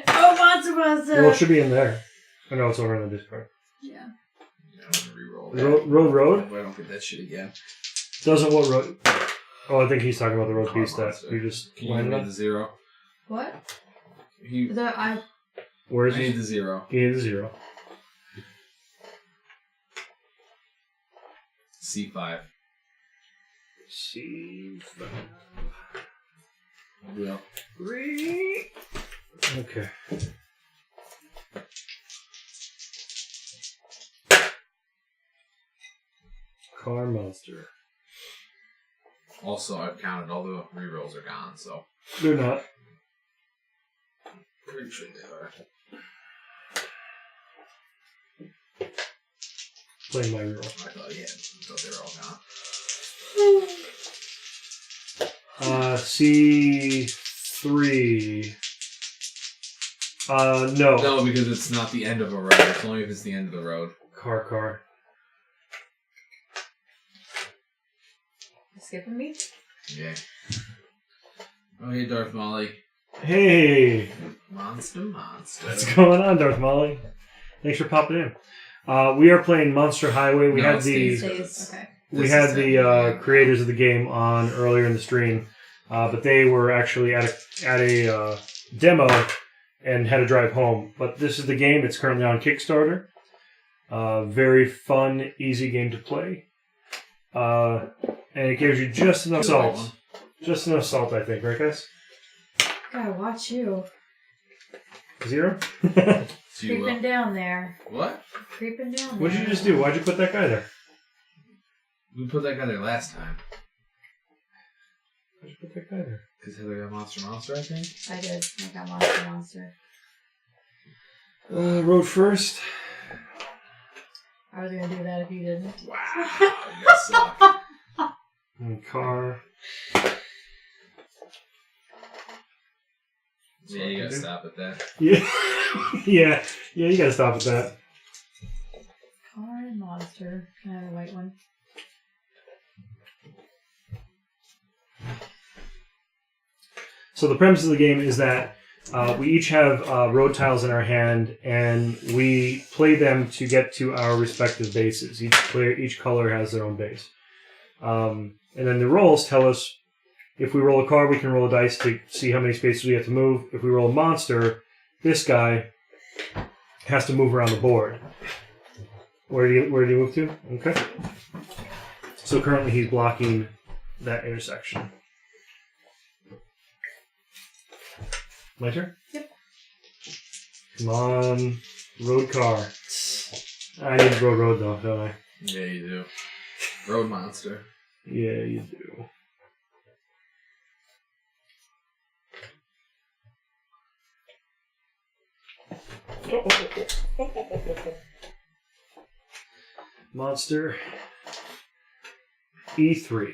Oh, monster buster! Well, it should be in there. I know it's over in the Discord. Yeah. Yeah, I'm gonna re-roll that. Road? If I don't get that shit again. Doesn't what road? Oh, I think he's talking about the road Car piece that monster. you just Can you lined give me up. the 0? What? You, Where is I need it? the 0. You need the 0. C5. C5. Yeah. 3. Okay. Car monster. Also, I've counted all the rerolls are gone, so They're not. pretty sure they are. Playing my reroll. I thought they were all gone. C3. No. No, because it's not the end of a road. It's only if it's the end of the road. Car. Skipping me? Yeah. Oh, hey, Darth Molly. Hey, Monster. what's going on, Darth Molly? Thanks for popping in. We are playing Monster Highway. We No, had it's the Stays. Okay. we had the creators of the game on earlier in the stream, but they were actually at a demo and had to drive home. But this is the game. It's currently on Kickstarter. Very fun, easy game to play, and it gives you just enough salt. Just enough salt, I think, right, guys? Gotta watch you. 0? Creeping down there. What? Creeping down there. What did you just do? Why'd you put that guy there? We put that guy there last time. Why'd you put that guy there? Because Heather got Monster, I think. I did. I got Monster. Road first. I was gonna do that if you didn't. Wow, you guys suck. And car. Yeah, you gotta stop at that. Yeah. yeah, you gotta stop at that. Car and Monster. Can I have a white one? So the premise of the game is that we each have road tiles in our hand, and we play them to get to our respective bases. Each color has their own base. And then the rolls tell us, if we roll a car, we can roll a dice to see how many spaces we have to move. If we roll a monster, this guy has to move around the board. Where did he move to? Okay. So currently he's blocking that intersection. My turn? Yep. Come on, road car. I need to road though, don't I? Yeah, you do. Road Monster. Yeah, you do. Monster. E3.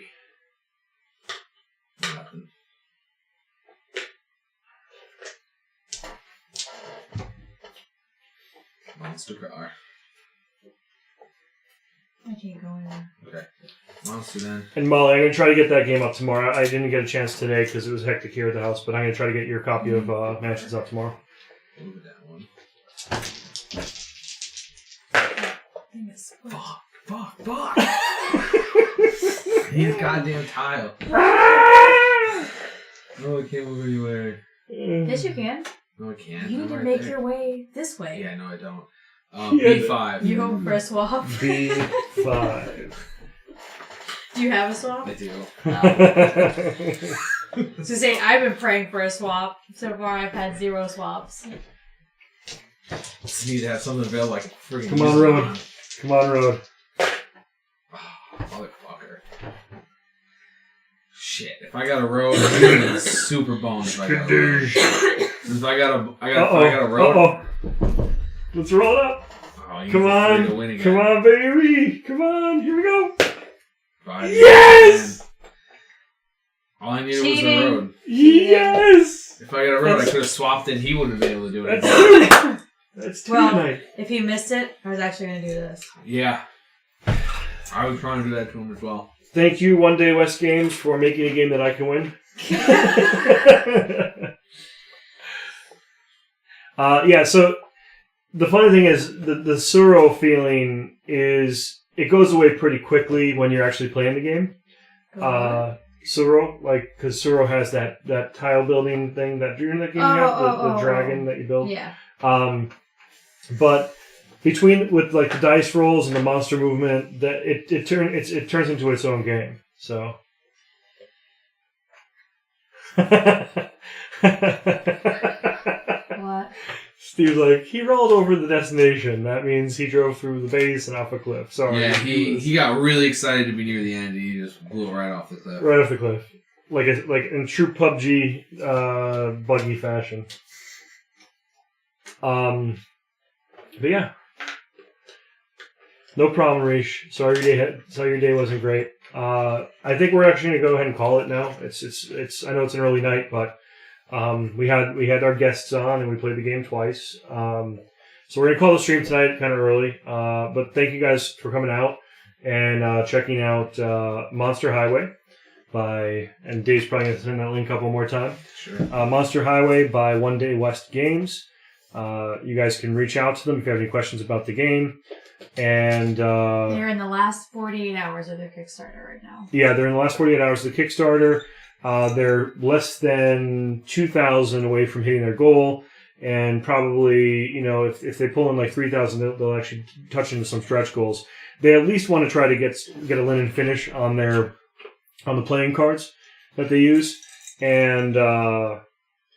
Nothing. Monster car. I can't go in there. Okay. Monster then. And Molly, I'm going to try to get that game up tomorrow. I didn't get a chance today because it was hectic here at the house, but I'm going to try to get your copy of Mansions up tomorrow. Move it that one. Fuck. Need a goddamn tile. No, I can't move anywhere. Yes, you can. No, I can't. You need I'm to right make there. your way this way. Yeah, no, I don't. Yeah, B5. You go for a swap. B5. Do you have a swap? I do. To say, I've been praying for a swap. So far, I've had 0 swaps. Just need to have something available like friggin' Come on, road. Come on, road. Motherfucker. Shit. If I got a road, I'm gonna be super boned if I got a road. If I got a road. Uh-oh. Let's roll it up. Oh, you Come need on. to win again. Come on, baby. Come on. Here we go. Five, Yes! 10. All I needed Cheating. was a road. Yes! If I got a road, I could have swapped it and he would have been able to do it. That's two. That's two Well, tonight. if he missed it, I was actually going to do this. Yeah. I was trying to do that to him as well. Thank you, One Day West Games, for making a game that I can win. Yeah, so the funny thing is, the Suro feeling is, it goes away pretty quickly when you're actually playing the game. Suro, because Suro has that tile building thing that during that game you have, the dragon that you build. Yeah. But with the dice rolls and the monster movement, that it turns into its own game. So. What? Steve's like, he rolled over the destination. That means he drove through the base and off a cliff. Sorry. Yeah, he got really excited to be near the end and he just blew it right off the cliff. Right off the cliff. Like in true PUBG buggy fashion. But yeah. No problem, Rish. Sorry your day wasn't great. I think we're actually gonna go ahead and call it now. It's I know it's an early night, but we had our guests on and we played the game twice. So we're gonna call the stream tonight kind of early. But thank you guys for coming out and checking out Monster Highway. and Dave's probably going to send that link up one more time. Sure. Monster Highway by One Day West Games. You guys can reach out to them if you have any questions about the game. And they're in the last 48 hours of their Kickstarter right now. Yeah, they're in the last 48 hours of the Kickstarter. They're less than 2,000 away from hitting their goal. And probably, if they pull in like 3,000, they'll actually touch into some stretch goals. They at least want to try to get a linen finish on the playing cards that they use. And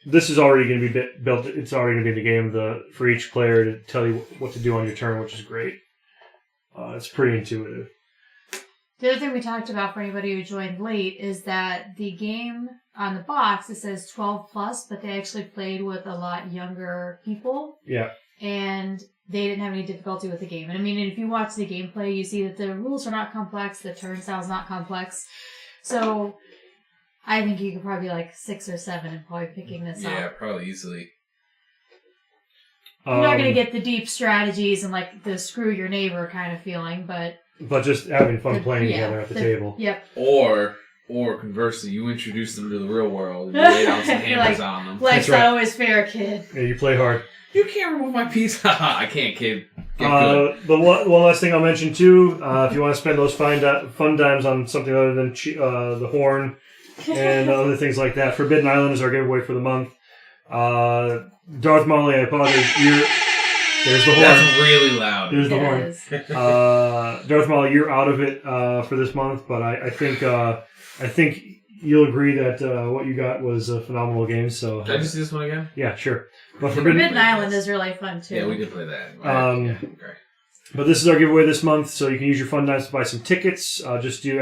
this is already going to be built. It's already going to be in the game for each player to tell you what to do on your turn, which is great. It's pretty intuitive. The other thing we talked about for anybody who joined late is that the game on the box, it says 12 plus, but they actually played with a lot younger people. Yeah. And they didn't have any difficulty with the game. And I mean, if you watch the gameplay, you see that the rules are not complex, the turn style is not complex. So I think you could probably be like 6 or 7 and probably picking this up. Yeah, probably easily. You're not going to get the deep strategies and like the screw your neighbor kind of feeling, but just having fun playing together at the table. Yep. Or conversely, you introduce them to the real world and you lay down some hammers on them. Life's not always fair, kid. Yeah, you play hard. You can't remove my piece. I can't, kid. Get good. The one last thing I'll mention too, if you want to spend those fun dimes on something other than the horn and other things like that, Forbidden Island is our giveaway for the month. Darth Molly, I apologize. There's the horn. That's really loud. There's the horn. Darth Molly, you're out of it for this month, but I think you'll agree that what you got was a phenomenal game. So Did I just see this one again? Yeah, sure. But Forbidden Island is really fun too. Yeah, we did play that. Okay. But this is our giveaway this month, so you can use your fun dimes to buy some tickets. Just do !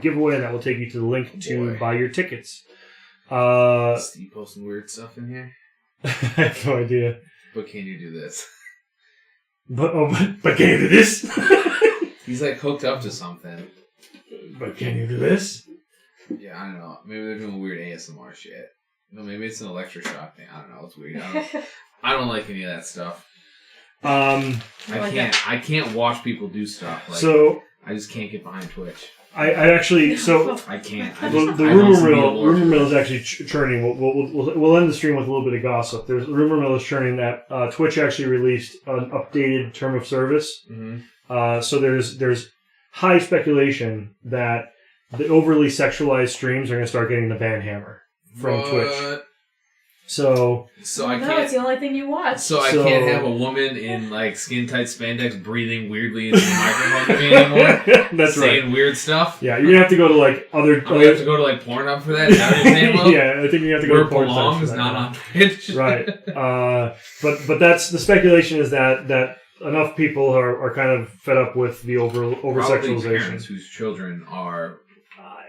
giveaway, and that will take you to the link to buy your tickets. Steve posting weird stuff in here. I have no idea. But can you do this? But can you do this? He's like hooked up to something. But can you do this? Yeah, I don't know. Maybe they're doing weird ASMR shit. No, maybe it's an electroshock thing. I don't know. It's weird. I don't like any of that stuff. I can't watch people do stuff. Like, so I just can't get behind Twitch. I actually I can't. The rumor mill is actually churning. We'll end the stream with a little bit of gossip. There's rumor mill is churning that Twitch actually released an updated term of service. Mm-hmm. So there's high speculation that the overly sexualized streams are going to start getting the ban hammer from Twitch. So I can't. It's the only thing you watch. So I can't have a woman in like skin tight spandex breathing weirdly into the microphone to me anymore. That's saying right. weird stuff. Yeah, you're gonna have to go to like other. I'm gonna have to go to like Pornhub for that. Is that what you're saying, Will? Yeah, I think you have to go to Pornhub. Where it belongs, not on Twitch. Right. But that's the speculation is that enough people are kind of fed up with the over sexualization. Parents whose children are.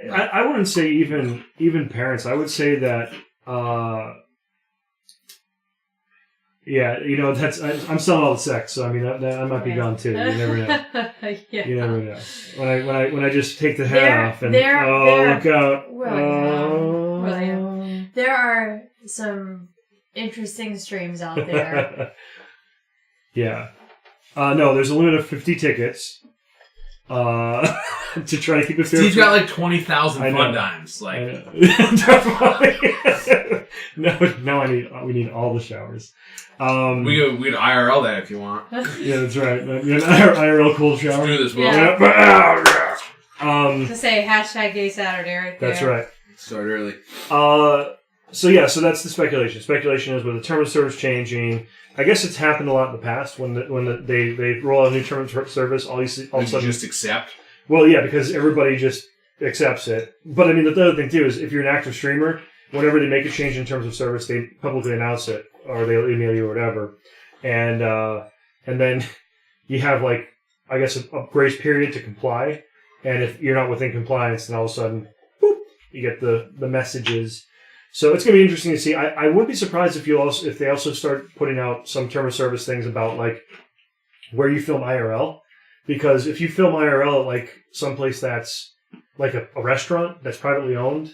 I wouldn't say even parents. I would say that. Yeah, I'm selling all the sex, so I mean that might be gone too. You never know. Yeah. You never know. When I just take the hat off and look out. There are some interesting streams out there. Yeah. No, there's a limit of 50 tickets. To try to keep it fair. Steve's got like 20,000 fun dimes. Like, we need all the showers. We'd IRL that if you want. Yeah, that's right. An IRL cold shower. Let's do this, Will. Yeah. To say #Gay Saturday right there. That's right. Start early. So that's the speculation. Speculation is with the term of service changing. I guess it's happened a lot in the past when they roll out a new term of service. All of a sudden, just accept. Well, yeah, because everybody just accepts it. But I mean, the other thing too is if you're an active streamer, whenever they make a change in terms of service, they publicly announce it or they'll email you or whatever, and then you have like I guess a grace period to comply. And if you're not within compliance, then all of a sudden, boop, you get the messages. So it's going to be interesting to see. I wouldn't be surprised if they also start putting out some term of service things about like where you film IRL, because if you film IRL at like someplace that's like a restaurant that's privately owned,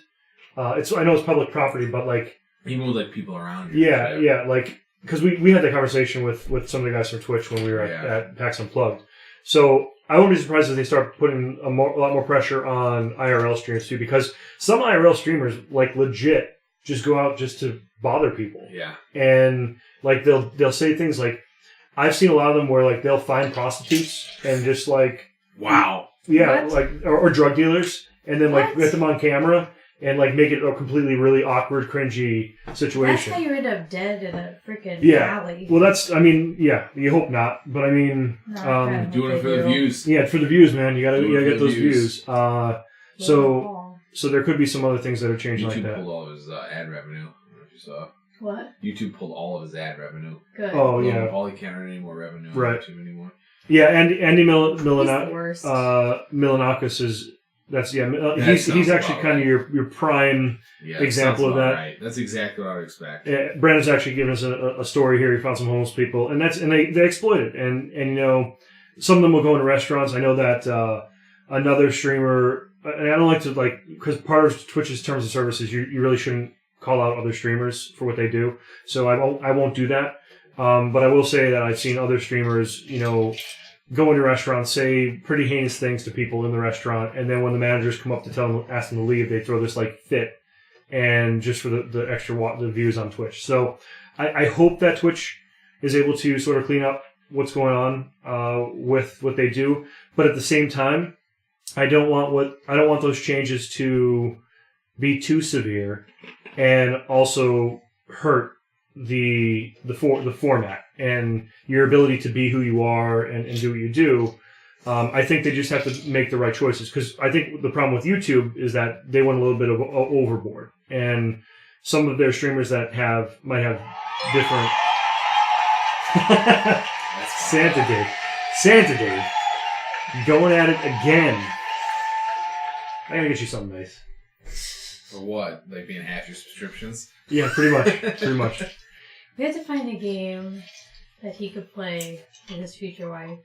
I know it's public property, but like even with like people around you. Yeah, like because we had that conversation with some of the guys from Twitch when we were at PAX Unplugged. So I wouldn't be surprised if they start putting a lot more pressure on IRL streamers too, because some IRL streamers like legit just go out just to bother people. Yeah. And like they'll say things like, I've seen a lot of them where like they'll find prostitutes and just like Wow. yeah, What? like or drug dealers, and then like What? get them on camera and like make it a completely really awkward, cringy That's situation. how you end up dead in a freaking Yeah. alley. Well, I mean, yeah, you hope not, but I mean, No, um, kind of Doing what it for they the do. views. yeah, for the views, man, you gotta Do it for get the those views. views. Oh. So there could be some other things that are changing YouTube like that. pulled all of his ad revenue. I don't know if you saw. What? YouTube pulled all of his ad revenue. Good. Oh yeah, All he can't earn any more revenue on Right. YouTube anymore. yeah. Andy He's the Milanakis, worst. Milanakis is that's yeah. That He's sounds actually about kind of your prime. Yeah, Example sounds of about that. Right. That's exactly what I would expect. Brandon's actually given us a story here. He found some homeless people, and they exploit it. And you know, some of them will go into restaurants. I know that another streamer, and I don't like to like because part of Twitch's terms of services, you really shouldn't call out other streamers for what they do. So I won't do that. But I will say that I've seen other streamers, you know, go into restaurants, say pretty heinous things to people in the restaurant, and then when the managers come up to ask them to leave, they throw this like fit. And just for the extra the views on Twitch. So I hope that Twitch is able to sort of clean up what's going on with what they do. But at the same time, I don't want those changes to be too severe and also hurt the format and your ability to be who you are and do what you do. I think they just have to make the right choices because I think the problem with YouTube is that they went a little bit of overboard, and some of their streamers that might have different. Santa Dave, going at it again. I gotta get you something nice. For what? Like being half your subscriptions? Yeah, pretty much. We have to find a game that he could play with his future wife.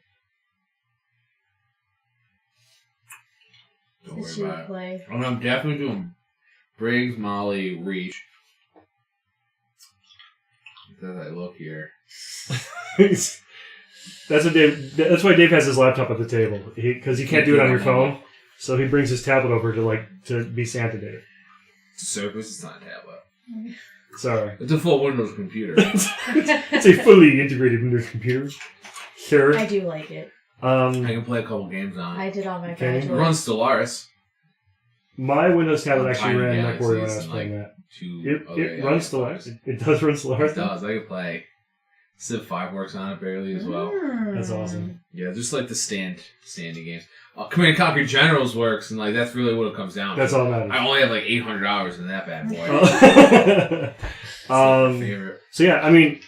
Don't That worry she would about it. play. I mean, I'm definitely doing Briggs, Molly, Reach. As I look here. That's what Dave. That's why Dave has his laptop at the table because he can't do it on your phone. So he brings his tablet over to be Santa Dave. It's a Surface, it's not a tablet. Sorry, It's a full Windows computer. it's a fully integrated Windows computer. Sure. I do like it. I can play a couple games on I it. did all my Okay. It graduate. runs Stellaris. My Windows tablet actually Tiny ran MechWarrior when I was Galaxies playing and, that. Two It runs Stellaris. It does run Stellaris. It does. I can play. Civ 5 works on it barely as well. That's awesome. Yeah, just like the standing games. Command and Conquer Generals works, and like that's really what it comes down to. That's all that I only have like 800 hours in that bad boy. matters. It's like my favorite. So yeah, I mean,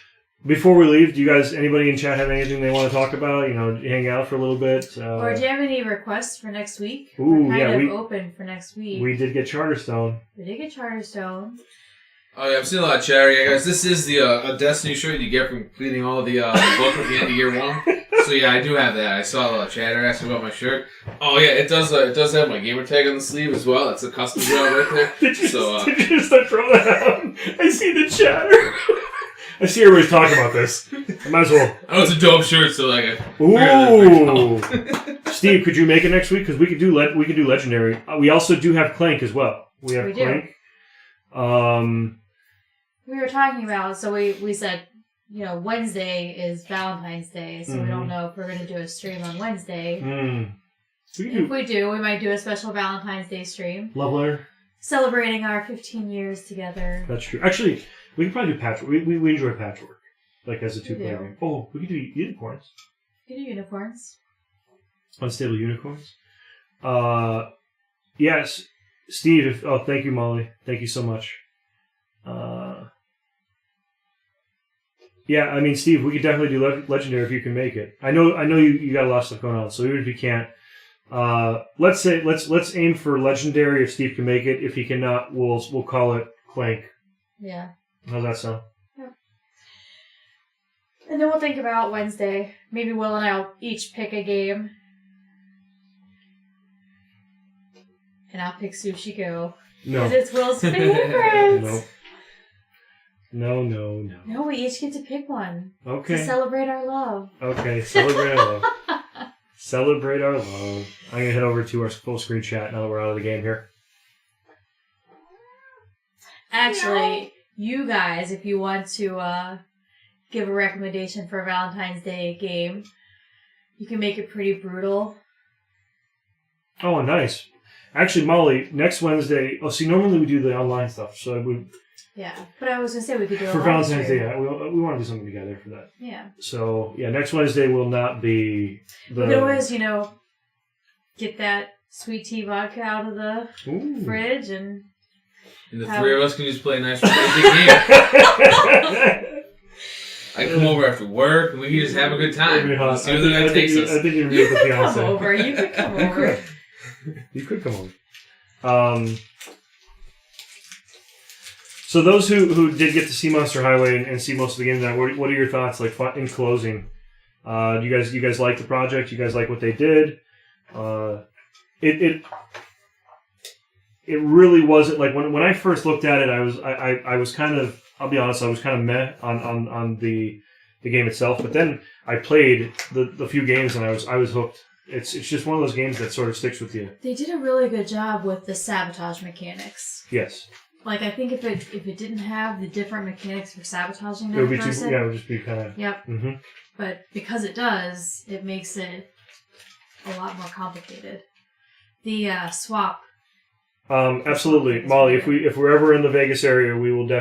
before we leave, do you guys, anybody in chat have anything they want to talk about? You know, hang out for a little bit. Or do you have any requests for next week? Ooh, We're yeah, kind of open for next week. we did get Charterstone. We did get Charterstone. Oh yeah, I've seen a lot of chatter. Yeah, guys, this is the a Destiny shirt you get from completing all the book at the end of year 1. So yeah, I do have that. I saw a lot of chatter asking about my shirt. Oh yeah, it does have my gamer tag on the sleeve as well. That's a custom job right there. Did you So, just start throwing that out? I see the chatter. I see everybody's talking about this. I might as well. I know it's a dope shirt, so like. Ooh, Steve, could you make it next week? Because we could do legendary. We also do have Clank as well. We have We do. Clank. We were talking about, so we said, you know, Wednesday is Valentine's Day, so we don't know if we're going to do a stream on Wednesday. We could If do we do, we might do a special Valentine's Day stream. Love Letter. Celebrating our 15 years together. That's true. Actually, we could probably do patchwork. We enjoy patchwork, like as a We 2-player do. game. Oh, we could do unicorns. We can do unicorns. Unstable unicorns. Yes, Steve. Thank you, Molly. Thank you so much. Yeah, I mean, Steve, we could definitely do legendary if you can make it. I know you got a lot of stuff going on, so even if you can't, let's aim for legendary if Steve can make it. If he cannot, we'll call it Clank. Yeah. How's that sound? And then we'll think about Wednesday. Maybe Will and I will each pick a game. And I'll pick Sushi Go. No. Because it's Will's favorite. No. No, we each get to pick one. Okay. To celebrate our love. Okay, celebrate our love. Celebrate our love. I'm gonna head over to our full screen chat now that we're out of the game here. Actually, you guys, if you want to give a recommendation for a Valentine's Day game, you can make it pretty brutal. Oh, nice. Actually, Molly, next Wednesday. Oh, see, normally we do the online stuff, so we Yeah, but I was gonna say we could do a for live Valentine's stream. Day. Yeah, we want to do something together for that. Yeah, So yeah, next Wednesday will not be the. we could always, get that sweet tea vodka out of the Ooh. fridge and. And the three of us can just play a nice romantic game. I come over after work and we can just have a good time. See where the night takes us. I think you're with the You could fiance. come over. You could come over. You could come over. So those who did get to see Monster Highway and see most of the game tonight, what are your thoughts? Like in closing, do you guys like the project? You guys like what they did? It really wasn't like when I first looked at it, I was kind of, I'll be honest, I was kind of meh on the game itself. But then I played the few games and I was hooked. It's just one of those games that sort of sticks with you. They did a really good job with the sabotage mechanics. Yes. Like I think if it didn't have the different mechanics for sabotaging It would that be person, it would just be kind of. Yep. Mm-hmm. But because it does, it makes it a lot more complicated. The swap. Absolutely, Molly. If we're ever in the Vegas area, we will definitely.